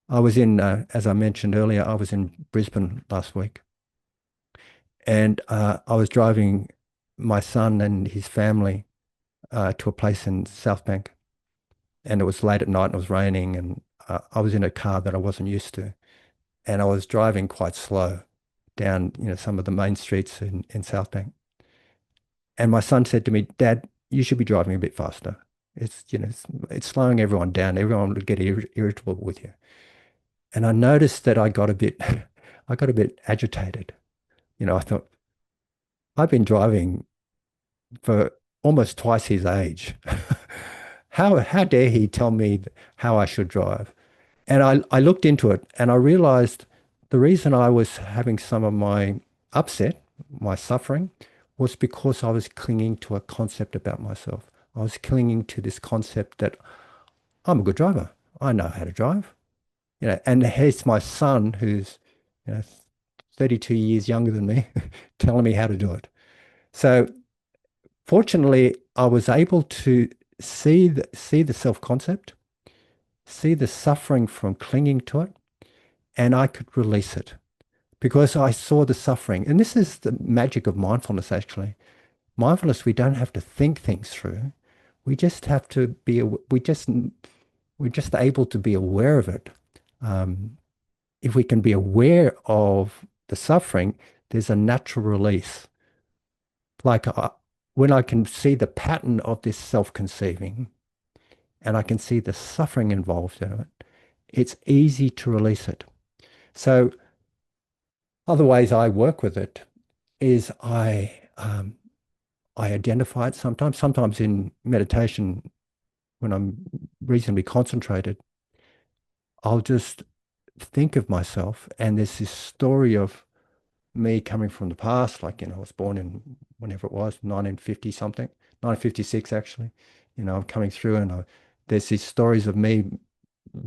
As I mentioned earlier, I was in Brisbane last week, and I was driving my son and his family to a place in South Bank, and it was late at night and it was raining, and I was in a car that I wasn't used to, and I was driving quite slow down, some of the main streets in South Bank. And my son said to me, "Dad, you should be driving a bit faster. It's slowing everyone down. Everyone would get irritable with you." And I noticed that I got a bit, I got a bit agitated. I thought, I've been driving for almost twice his age. How dare he tell me how I should drive? And I looked into it and I realized the reason I was having some of my upset, my suffering, was because I was clinging to a concept about myself. I was clinging to this concept that I'm a good driver. I know how to drive. And here's my son who's, you know, 32 years younger than me, telling me how to do it. So fortunately, I was able to see the self-concept, see the suffering from clinging to it, and I could release it because I saw the suffering. And this is the magic of mindfulness, actually. Mindfulness, we don't have to think things through. We just have to be, we just We're just able to be aware of it. Um, if we can be aware of the suffering, there's a natural release. Like when I can see the pattern of this self-conceiving and I can see the suffering involved in it, it's easy to release it. So other ways I work with it is I identify it sometimes. Sometimes in meditation, when I'm reasonably concentrated, I'll just think of myself, and there's this story of me coming from the past, like, I was born in whenever it was, 1950 something, 1956 actually. I'm coming through and there's these stories of me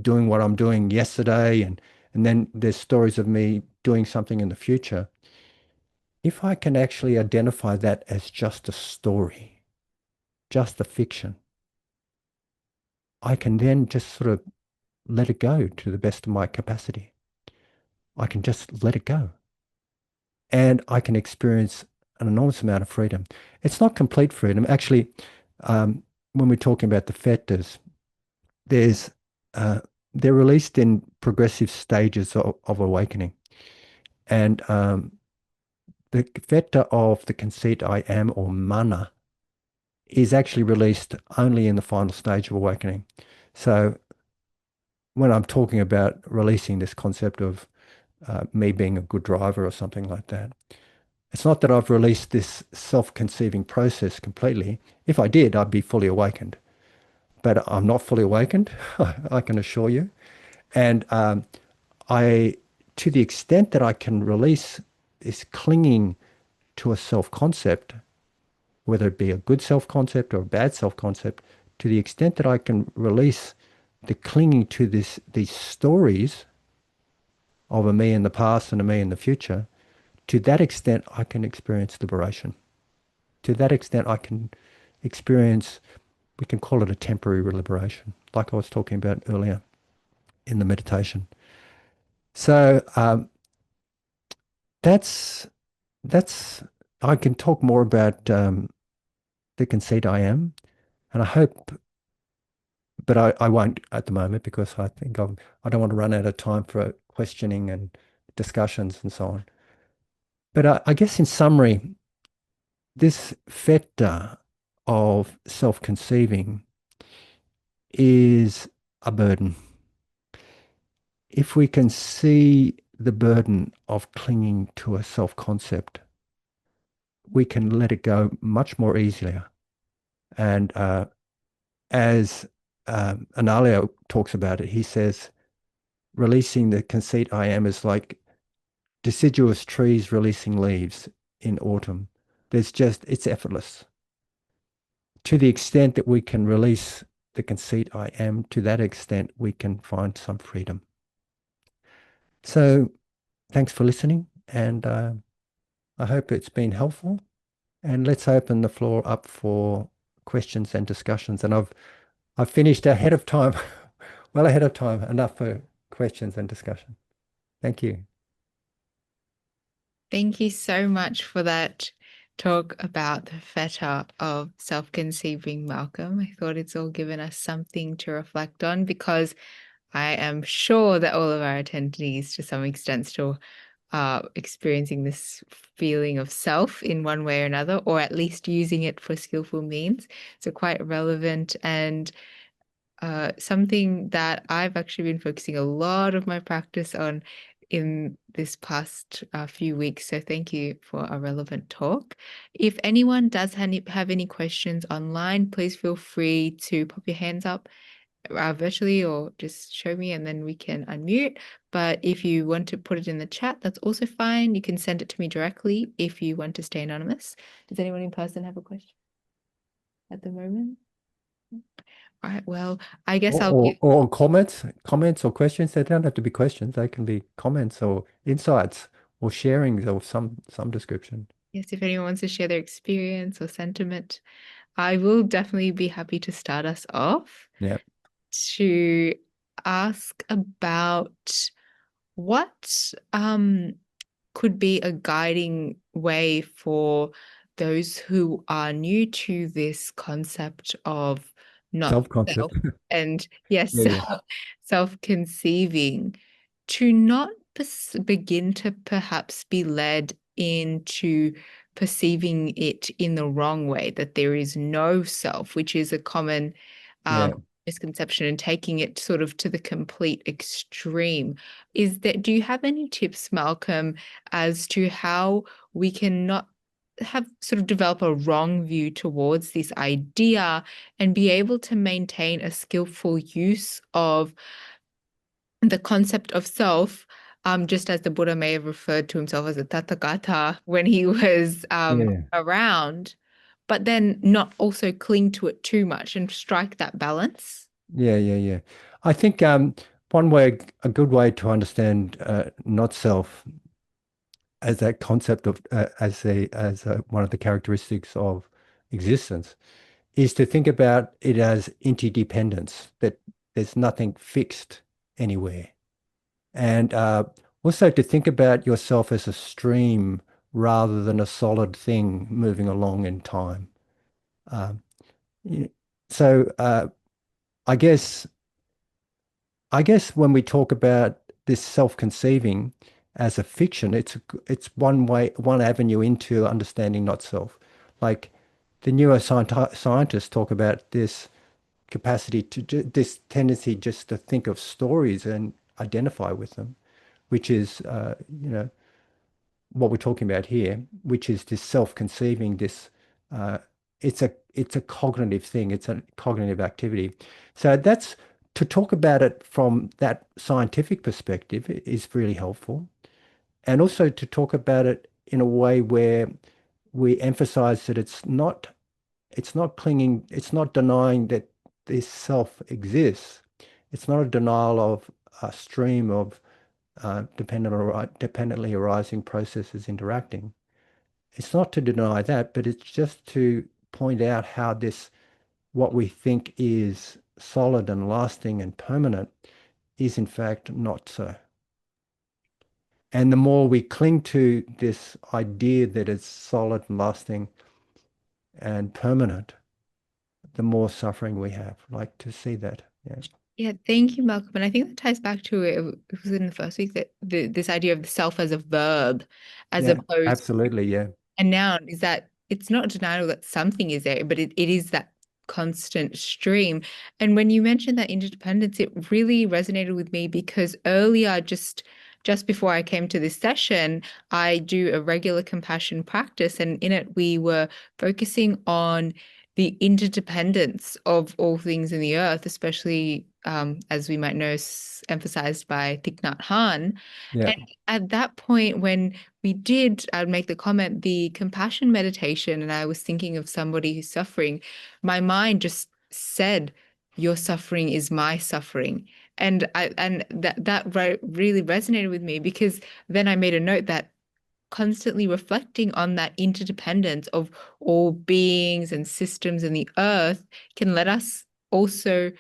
doing what I'm doing yesterday, and then there's stories of me doing something in the future. If I can actually identify that as just a story, just a fiction, I can then just sort of let it go to the best of my capacity. I can just let it go. And I can experience an enormous amount of freedom. It's not complete freedom. Actually, when we're talking about the fetters, there's they're released in progressive stages of awakening. And the fetter of the conceit I am, or mana, is actually released only in the final stage of awakening. So when I'm talking about releasing this concept of me being a good driver or something like that, it's not that I've released this self-conceiving process completely. If I did, I'd be fully awakened. But I'm not fully awakened, I can assure you. And I, to the extent that I can release this clinging to a self-concept, whether it be a good self-concept or a bad self-concept, to the extent that I can release the clinging to these stories of a me in the past and a me in the future, to that extent I can experience liberation. To that extent I can experience, we can call it a temporary liberation, like I was talking about earlier in the meditation. So that's that's I can talk more about the conceit I am, and I hope, but I won't at the moment because I think I don't want to run out of time for questioning and discussions and so on. But I guess in summary, this fetter of self-conceiving is a burden. If we can see the burden of clinging to a self-concept, we can let it go much more easily. And as Analio talks about it, he says, releasing the conceit I am is like deciduous trees releasing leaves in autumn. It's effortless. To the extent that we can release the conceit I am, to that extent, we can find some freedom. So thanks for listening, and I hope it's been helpful. And let's open the floor up for questions and discussions. And I've finished ahead of time, well ahead of time, enough for questions and discussion. Thank you. Thank you so much for that talk about the fetter of self-conceiving, Malcolm. I thought it's all given us something to reflect on because I am sure that all of our attendees, to some extent, still are experiencing this feeling of self in one way or another, or at least using it for skillful means. So quite relevant and something that I've actually been focusing a lot of my practice on in this past few weeks. So thank you for a relevant talk. If anyone does have any questions online, please feel free to pop your hands up virtually or just show me and then we can unmute. But if you want to put it in the chat, that's also fine. You can send it to me directly if you want to stay anonymous. Does anyone in person have a question at the moment? All right, well, I guess I'll give. Or comments or questions. They don't have to be questions. They can be comments or insights or sharings of some description. Yes, if anyone wants to share their experience or sentiment, I will definitely be happy to start us off Yeah. to ask about what could be a guiding way for those who are new to this concept of not self. Self-concept. And yes, Yeah, yeah, self-conceiving, to not begin to perhaps be led into perceiving it in the wrong way, that there is no self, which is a common yeah, misconception, and taking it sort of to the complete extreme. Do you have any tips, Malcolm, as to how we can not have sort of develop a wrong view towards this idea and be able to maintain a skillful use of the concept of self, just as the Buddha may have referred to himself as a Tathagata when he was yeah, around, but then not also cling to it too much and strike that balance? yeah, yeah, yeah. I think one way, a good way to understand not self as that concept of one of the characteristics of existence is to think about it as interdependence, that there's nothing fixed anywhere. And also to think about yourself as a stream rather than a solid thing moving along in time. Um, y- so I guess I guess when we talk about this self-conceiving as a fiction, it's one way, one avenue into understanding not self. Like the neuroscientists talk about this capacity this tendency just to think of stories and identify with them, which is what we're talking about here, which is this self-conceiving, this uh, it's a cognitive thing, it's a cognitive activity. So that's to talk about it from that scientific perspective is really helpful. And also to talk about it in a way where we emphasize that it's not clinging, it's not denying that this self exists. It's not a denial of a stream of dependently arising processes interacting. It's not to deny that, but it's just to point out how this, what we think is solid and lasting and permanent, is in fact not so. And the more we cling to this idea that it's solid and lasting and permanent, the more suffering we have. Like to see that. Yeah. Yeah, thank you, Malcolm. And I think that ties back to it was in the first week that this idea of the self as a verb, as Yeah, opposed absolutely. Yeah. a noun, is that it's not denial that something is there, but it is that constant stream. And when you mentioned that interdependence, it really resonated with me because earlier, just before I came to this session, I do a regular compassion practice, and in it we were focusing on the interdependence of all things in the earth, especially as we might know, emphasized by Thich Nhat Hanh. Yeah. And at that point, when I'd make the comment, the compassion meditation, and I was thinking of somebody who's suffering, my mind just said, your suffering is my suffering. And that really resonated with me because then I made a note that constantly reflecting on that interdependence of all beings and systems in the earth can let us also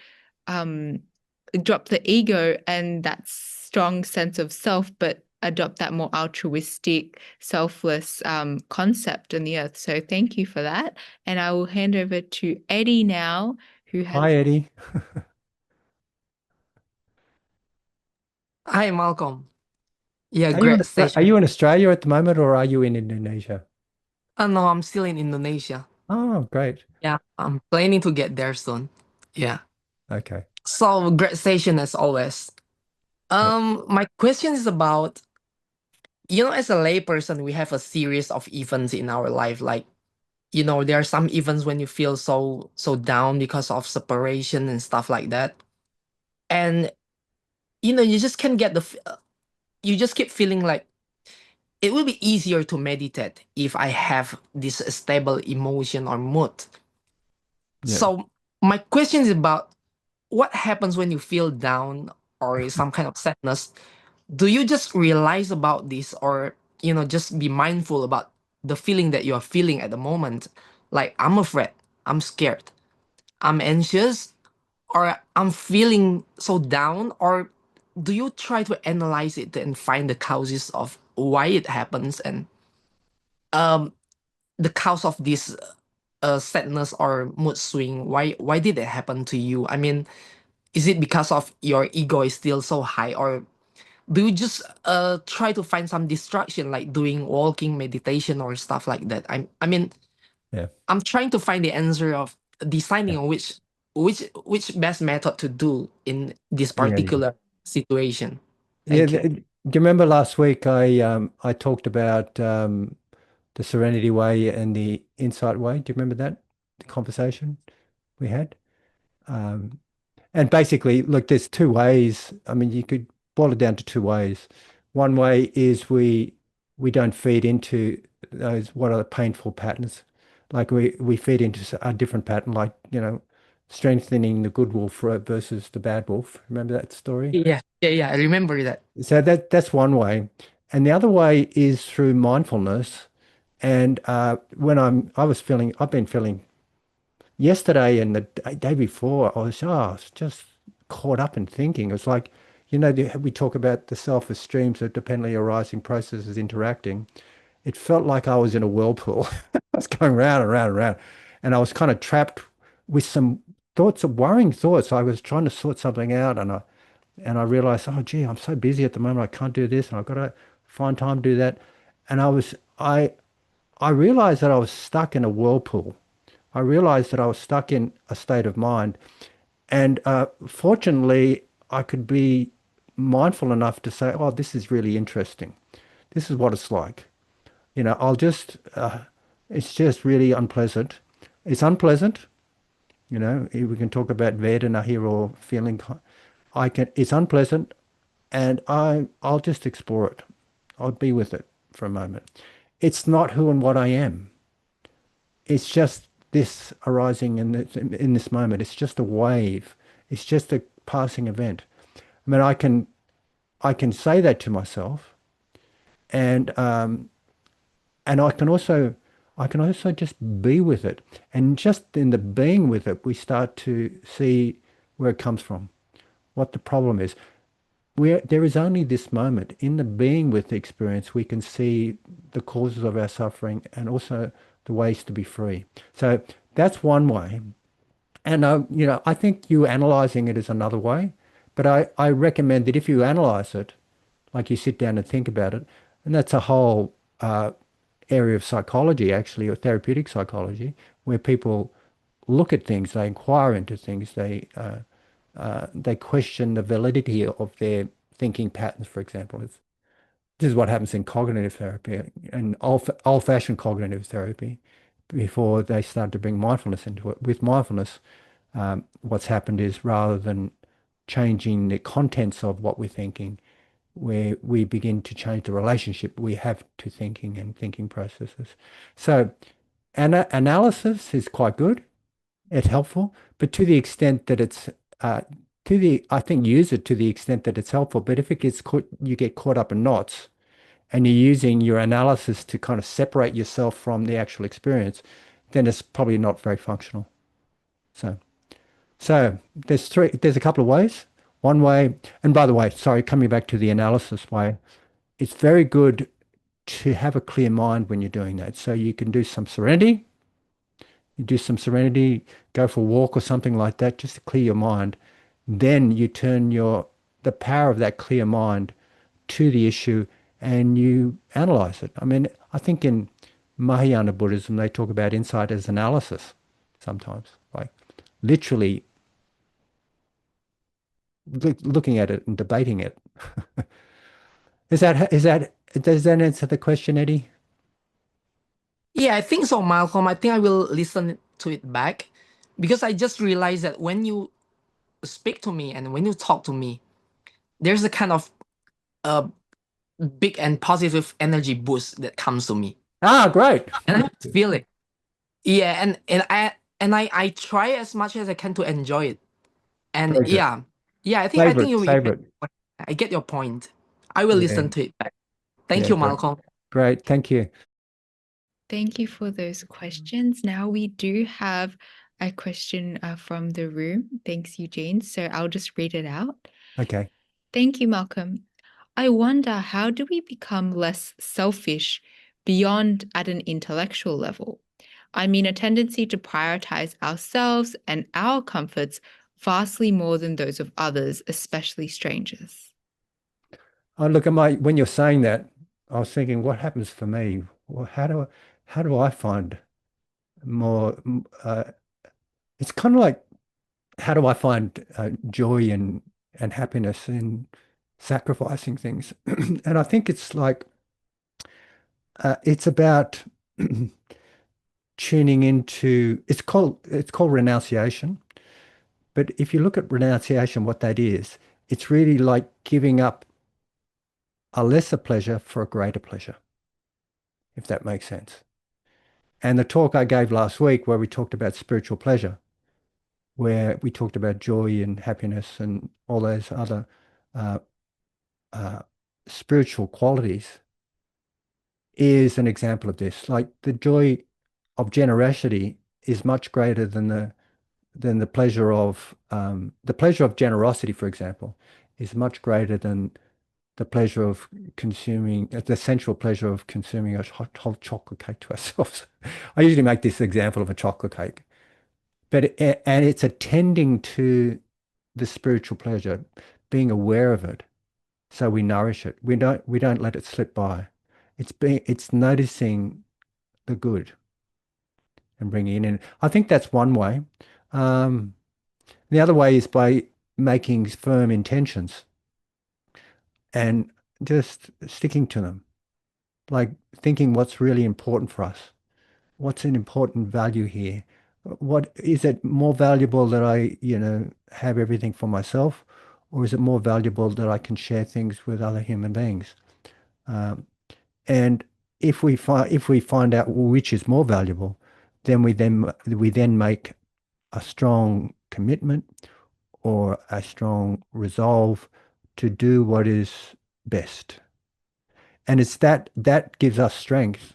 um, drop the ego and that strong sense of self, but adopt that more altruistic, selfless concept in the earth. So thank you for that. And I will hand over to Eddie now, who has. Hi, Eddie. Hi, Malcolm. Yeah, great Are station. you in Australia at the moment or are you in Indonesia? No, I'm still in Indonesia. Oh, great. Yeah, I'm planning to get there soon. Yeah. Okay. So great station as always. Yeah. My question is about, as a layperson, we have a series of events in our life. Like, there are some events when you feel so down because of separation and stuff like that. And you just can get you just keep feeling like it will be easier to meditate if I have this stable emotion or mood. Yeah. So my question is about what happens when you feel down or some kind of sadness. Do you just realize about this, or just be mindful about the feeling that you are feeling at the moment? Like, I'm afraid, I'm scared, I'm anxious, or I'm feeling so down? Or do you try to analyze it and find the causes of why it happens, and um the cause of this sadness or mood swing, why did it happen to you? I mean, is it because of your ego is still so high, or do you just try to find some distraction like doing walking meditation or stuff like that? I mean, Yeah. I'm trying to find the answer of deciding on which best method to do in this Yeah. particular situation. Yeah. Thank you. Do you remember last week I talked about the Serenity Way and the Insight Way? Do you remember that conversation we had? Um, and basically, look, there's two ways. I mean, you could boil it down to two ways. One way is we don't feed into those what are the painful patterns. Like we feed into a different pattern, like, strengthening the good wolf versus the bad wolf. Remember that story? Yeah. I remember that. So that's one way. And the other way is through mindfulness. And I've been feeling yesterday and the day before, I was just caught up in thinking. It's like, we talk about the selfish streams of dependently arising processes interacting. It felt like I was in a whirlpool. I was going round and round and round. And I was kind of trapped with some thoughts of worrying thoughts. I was trying to sort something out and I realized, oh gee, I'm so busy at the moment. I can't do this and I've got to find time to do that. And I realized that I was stuck in a whirlpool. I realized that I was stuck in a state of mind. And fortunately, I could be mindful enough to say, oh, this is really interesting. This is what it's like. It's just really unpleasant. It's unpleasant. We can talk about Vedana here or feeling. It's unpleasant and I'll just explore it. I'll be with it for a moment. It's not who and what I am. It's just this arising in this moment. It's just a wave. It's just a passing event. I mean, I can say that to myself, and and I can also just be with it. And just in the being with it, we start to see where it comes from, what the problem is. There is only this moment. In the being with the experience, we can see the causes of our suffering and also the ways to be free. So that's one way. And I think you analyzing it is another way. But I recommend that if you analyze it, like you sit down and think about it, and that's a whole area of psychology, actually, or therapeutic psychology, where people look at things, they inquire into things, they question the validity of their thinking patterns, for example. This is what happens in cognitive therapy and old-fashioned cognitive therapy before they start to bring mindfulness into it. With mindfulness, what's happened is rather than changing the contents of what we're thinking, where we begin to change the relationship we have to thinking and thinking processes. So analysis is quite good. It's helpful, but to the extent that I think use it to the extent that it's helpful. But if you get caught up in knots and you're using your analysis to kind of separate yourself from the actual experience, then it's probably not very functional. So there's a couple of ways. One way, and by the way, sorry, coming back to the analysis way, it's very good to have a clear mind when you're doing that. So you can do some serenity. You do some serenity, go for a walk or something like that, just to clear your mind. Then you turn the power of that clear mind to the issue and you analyze it. I mean, I think in Mahayana Buddhism, they talk about insight as analysis sometimes, like literally looking at it and debating it. Does that answer the question, Eddie? Yeah, I think so, Malcolm. I think I will listen to it back because I just realized that when you speak to me and when you talk to me, there's a kind of uh, big and positive energy boost that comes to me, Ah, great. and I feel it. Yeah, and I try as much as I can to enjoy it. And Very good. yeah, I think Favorite, you favorite. I get your point. I will Yeah, listen to it back. Thank yeah, you, great. Malcolm. Great. Thank you. Thank you for those questions. Now we do have a question from the room. Thanks, Eugene. So I'll just read it out. Okay. Thank you, Malcolm. I wonder, how do we become less selfish beyond at an intellectual level? I mean a tendency to prioritize ourselves and our comforts vastly more than those of others, especially strangers. Oh, look, when you're saying that, I was thinking, what happens for me? Well, how do I find more? It's kind of like, how do I find joy and happiness in sacrificing things? And I think it's like it's about tuning into. It's called renunciation. But if you look at renunciation, what that is, it's really like giving up a lesser pleasure for a greater pleasure, if that makes sense. And the talk I gave last week, where we talked about spiritual pleasure, where we talked about joy and happiness and all those other uh, uh, spiritual qualities, is an example of this. Like the joy of generosity is much greater than the pleasure of generosity, for example, is much greater than the pleasure of consuming, the sensual pleasure of consuming a hot chocolate cake to ourselves. I usually make this example of a chocolate cake, and it's attending to the spiritual pleasure, being aware of it, so we nourish it. We don't let it slip by. It's noticing the good and bringing it in. I think that's one way. Um, the other way is by making firm intentions and just sticking to them, like thinking what's really important for us. What's an important value here? What is it more valuable that I have everything for myself, or is it more valuable that I can share things with other human beings? Um, and if we find out which is more valuable, then we make a strong commitment or a strong resolve to do what is best. And it's that gives us strength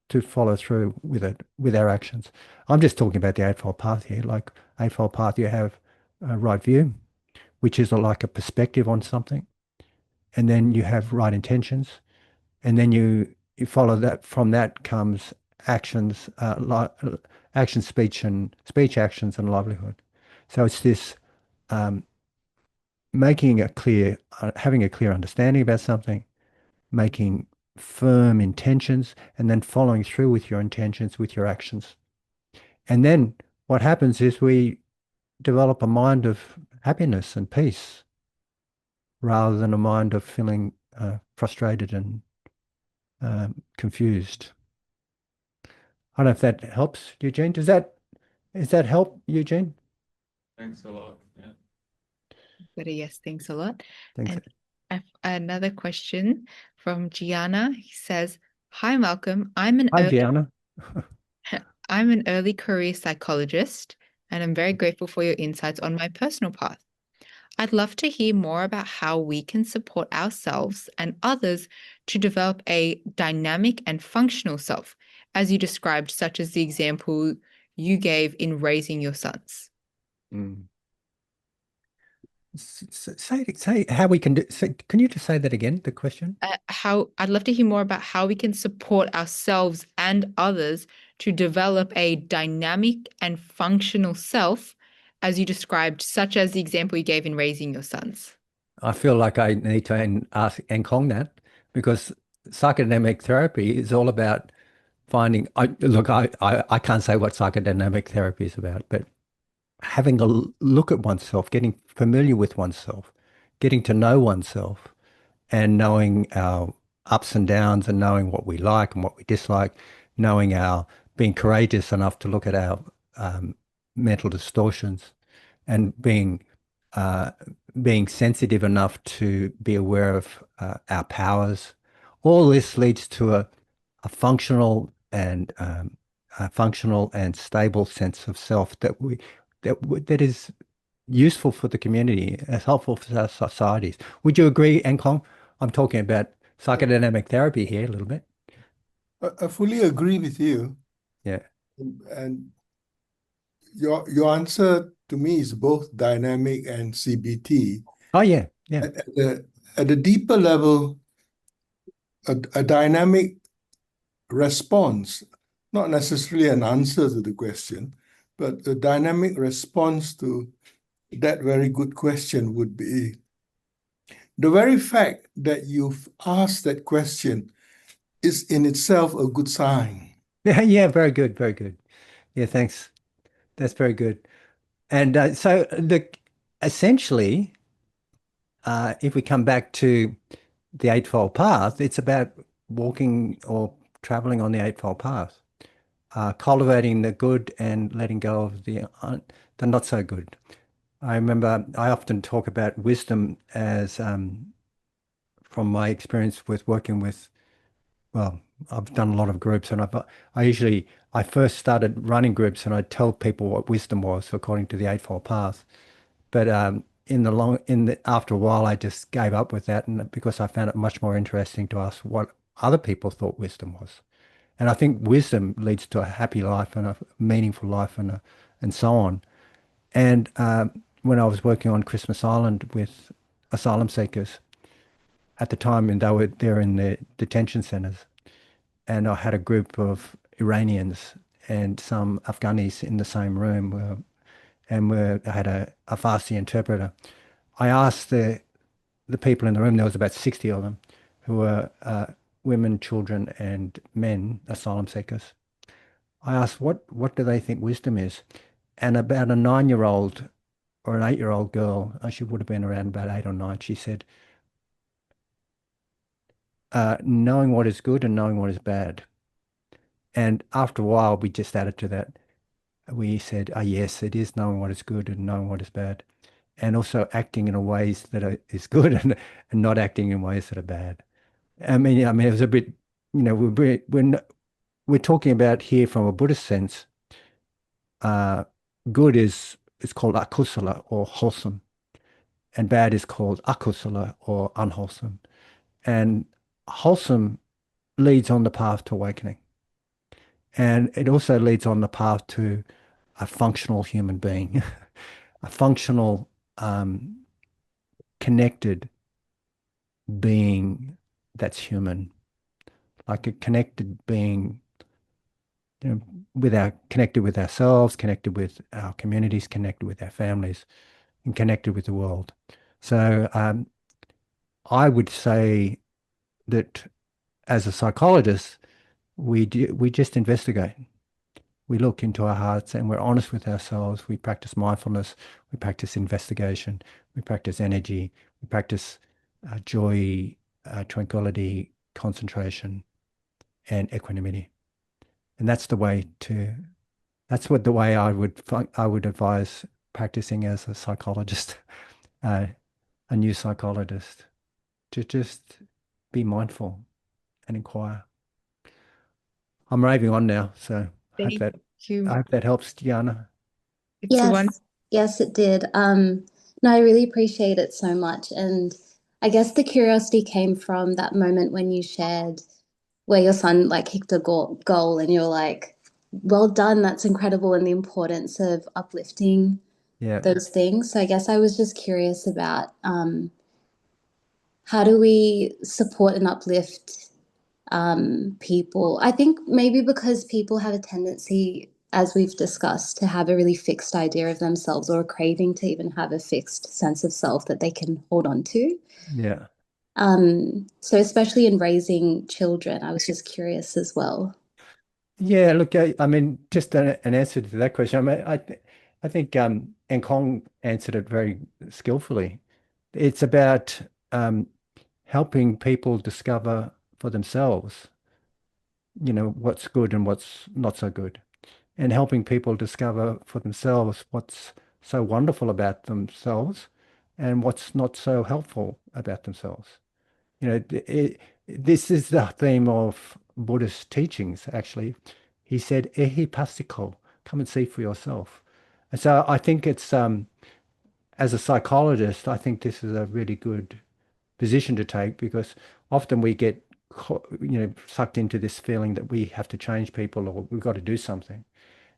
to follow through with it, with our actions. I'm just talking about the Eightfold Path here. Like Eightfold Path, you have a right view, which is like a perspective on something, and then you have right intentions, and then you follow that. From that comes actions, action, speech actions, and livelihood. So it's this um, having a clear understanding about something, making firm intentions, and then following through with your intentions, with your actions. And then what happens is we develop a mind of happiness and peace rather than a mind of feeling frustrated and confused. I don't know if that helps, Eugene. Does that help, Eugene? Thanks a lot. Yeah. But yes, thanks a lot. Thanks. And another question from Gianna. He says, "Hi Malcolm, Hi, Gianna. I'm an early career psychologist, and I'm very grateful for your insights on my personal path. I'd love to hear more about how we can support ourselves and others to develop a dynamic and functional self, as you described, such as the example you gave in raising your sons." Mm. Say how we can do. Can you just say that again? The question. How I'd love to hear more about how we can support ourselves and others to develop a dynamic and functional self, as you described, such as the example you gave in raising your sons. I feel like I need to ask Kong that, because psychodynamic therapy is all about finding. I can't say what psychodynamic therapy is about, but having a look at oneself, getting familiar with oneself, getting to know oneself, and knowing our ups and downs, and knowing what we like and what we dislike, being courageous enough to look at our mental distortions, and uh, being sensitive enough to be aware of our powers. All this leads to a functional and stable sense of self that is useful for the community, helpful for our societies. Would you agree, Ankong? I'm talking about psychodynamic therapy here a little bit. I fully agree with you. Yeah. And your answer to me is both dynamic and CBT. Oh, yeah. Yeah. At the deeper level, a dynamic response not necessarily an answer to the question, but a dynamic response to that very good question would be the very fact that you've asked that question is in itself a good sign. Yeah, very good, very good. Yeah, thanks. That's very good. And so essentially, if we come back to the Eightfold Path, it's about walking or traveling on the Eightfold Path, cultivating the good and letting go of the not so good. I remember I often talk about wisdom as from my experience with working with, well, I've done a lot of groups, and I first started running groups, and I'd tell people what wisdom was according to the Eightfold Path. But after a while, I just gave up with that, and because I found it much more interesting to ask what other people thought wisdom was. And I think wisdom leads to a happy life and a meaningful life and so on. And when I was working on Christmas Island with asylum seekers at the time, and they're in the detention centers, and I had a group of Iranians and some Afghanis in the same room, I had a Farsi interpreter. I asked the people in the room, there was about 60 of them, who were women, children, and men, asylum seekers. I asked, what do they think wisdom is? And about a 9-year-old or an 8-year-old girl, she would have been around about 8 or 9, she said, knowing what is good and knowing what is bad. And after a while, we just added to that. We said, oh, yes, it is knowing what is good and knowing what is bad. And also acting in ways that is good and not acting in ways that are bad. I mean, it was a bit, we're talking about here from a Buddhist sense. Good is called akusala or wholesome, and bad is called akusala or unwholesome. And wholesome leads on the path to awakening, and it also leads on the path to a functional human being, a functional, connected being that's human, like a connected being, connected with ourselves, connected with our communities, connected with our families, and connected with the world. So I would say that as a psychologist, we just investigate. We look into our hearts and we're honest with ourselves. We practice mindfulness. We practice investigation. We practice energy. We practice joy, tranquility, concentration, and equanimity. And that's the way I would advise practicing as a psychologist, a new psychologist, to just be mindful and inquire. I'm raving on now, so Thank you. I hope that helps, Gianna. It's one. Yes, it did. No, I really appreciate it so much. And I guess the curiosity came from that moment when you shared where your son like kicked a goal and you're like, well done, that's incredible, and the importance of uplifting those things. So I guess I was just curious about how do we support and uplift people? I think maybe because people have a tendency, as we've discussed, to have a really fixed idea of themselves or a craving to even have a fixed sense of self that they can hold on to. Yeah. So especially in raising children, I was just curious as well. Yeah, look, I mean, just an answer to that question. I mean, I think Kong answered it very skillfully. It's about helping people discover for themselves, what's good and what's not so good, and helping people discover for themselves what's so wonderful about themselves and what's not so helpful about themselves. This is the theme of Buddhist teachings, actually. He said, "Ehi passiko, come and see for yourself." And so I think it's, as a psychologist, I think this is a really good position to take, because often we get, sucked into this feeling that we have to change people or we've got to do something.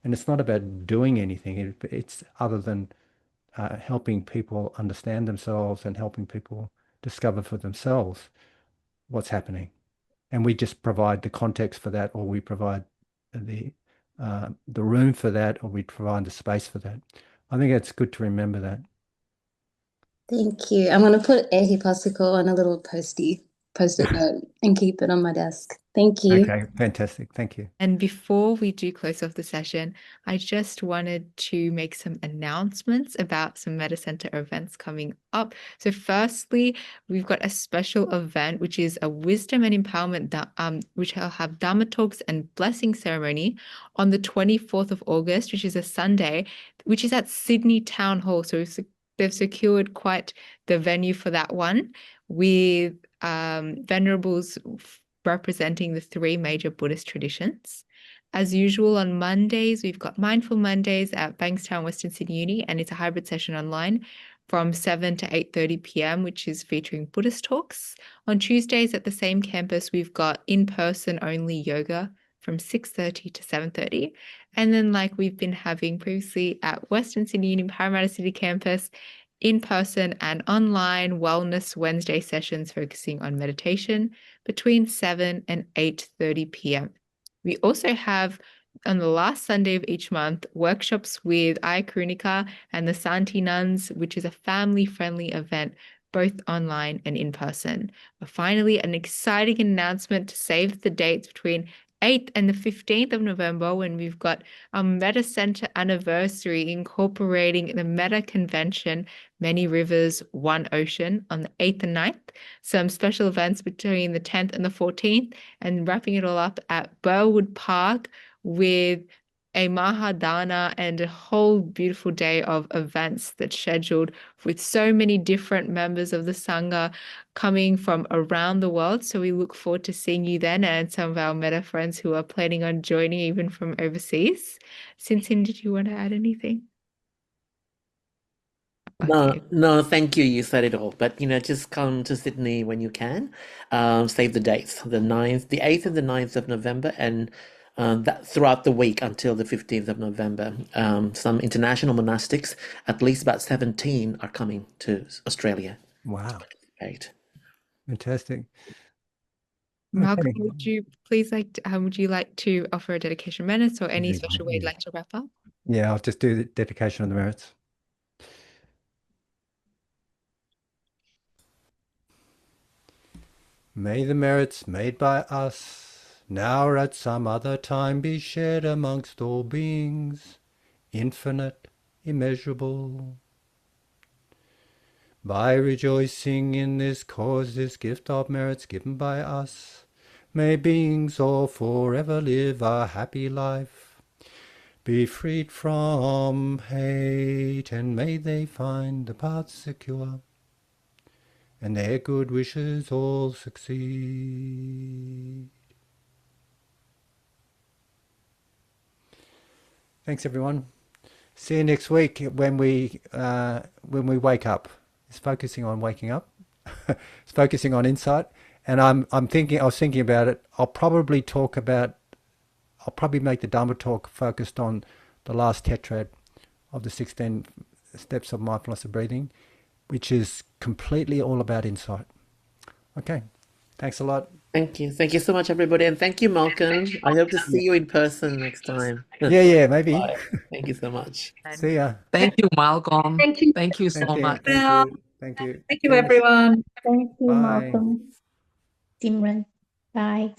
And it's not about doing anything. It's other than helping people understand themselves and helping people discover for themselves what's happening. And we just provide the context for that, or we provide the room for that, or we provide the space for that. I think it's good to remember that. Thank you. I'm going to put Ehipasiko on a little post-it note and keep it on my desk. Thank you. Okay, fantastic. Thank you. And before we do close off the session, I just wanted to make some announcements about some Metta Center events coming up. So firstly, we've got a special event, which is a wisdom and empowerment, which will have Dharma talks and blessing ceremony on the 24th of August, which is a Sunday, which is at Sydney Town Hall. So they've secured quite the venue for that one with venerables representing the three major Buddhist traditions. As usual, on Mondays, we've got Mindful Mondays at Bankstown Western Sydney Uni, and it's a hybrid session online from 7 to 8:30 p.m., which is featuring Buddhist talks. On Tuesdays at the same campus, we've got in-person only yoga from 6:30 to 7:30. And then, like we've been having previously at Western Sydney Uni Parramatta City campus, in-person and online Wellness Wednesday sessions focusing on meditation between 7 and 8:30 p.m. We also have, on the last Sunday of each month, workshops with Aya Karunika and the Santi Nuns, which is a family-friendly event, both online and in person. But finally, an exciting announcement to save the dates between 8th and the 15th of November, when we've got a Metta Center anniversary incorporating the Metta Convention, Many Rivers, One Ocean, on the 8th and 9th. Some special events between the 10th and the 14th, and wrapping it all up at Burwood Park with a Mahadana and a whole beautiful day of events that's scheduled with so many different members of the Sangha coming from around the world. So we look forward to seeing you then, and some of our Metta friends who are planning on joining even from overseas. Sinsin, did you want to add anything? Okay. No, thank you. You said it all. But just come to Sydney when you can. Save the dates, the 9th, the 8th and the 9th of November, and that throughout the week until the 15th of November. Some international monastics, at least about 17, are coming to Australia. Wow. Right. Fantastic. Malcolm, Okay. would you like to offer a dedication minutes or any special way you'd like to wrap up? Yeah, I'll just do the dedication of the merits. May the merits made by us now or at some other time be shared amongst all beings, infinite, immeasurable. By rejoicing in this cause, this gift of merits given by us, may beings all forever live a happy life, be freed from hate, and may they find the path secure, and their good wishes all succeed. Thanks, everyone. See you next week when we wake up. It's focusing on waking up. It's focusing on insight, and I was thinking about it. I'll probably make the Dharma talk focused on the last tetrad of the 16 steps of mindfulness of breathing, which is completely all about insight. Okay, thanks a lot. Thank you. Thank you so much, everybody. And thank you, Malcolm. I hope to see you in person next time. Yeah, maybe. Thank you so much. See ya. Thank you, Malcolm. Thank you. Thank you so much. Thank you. Thank you, everyone. Thank you, Bye. Malcolm. Simran. Bye.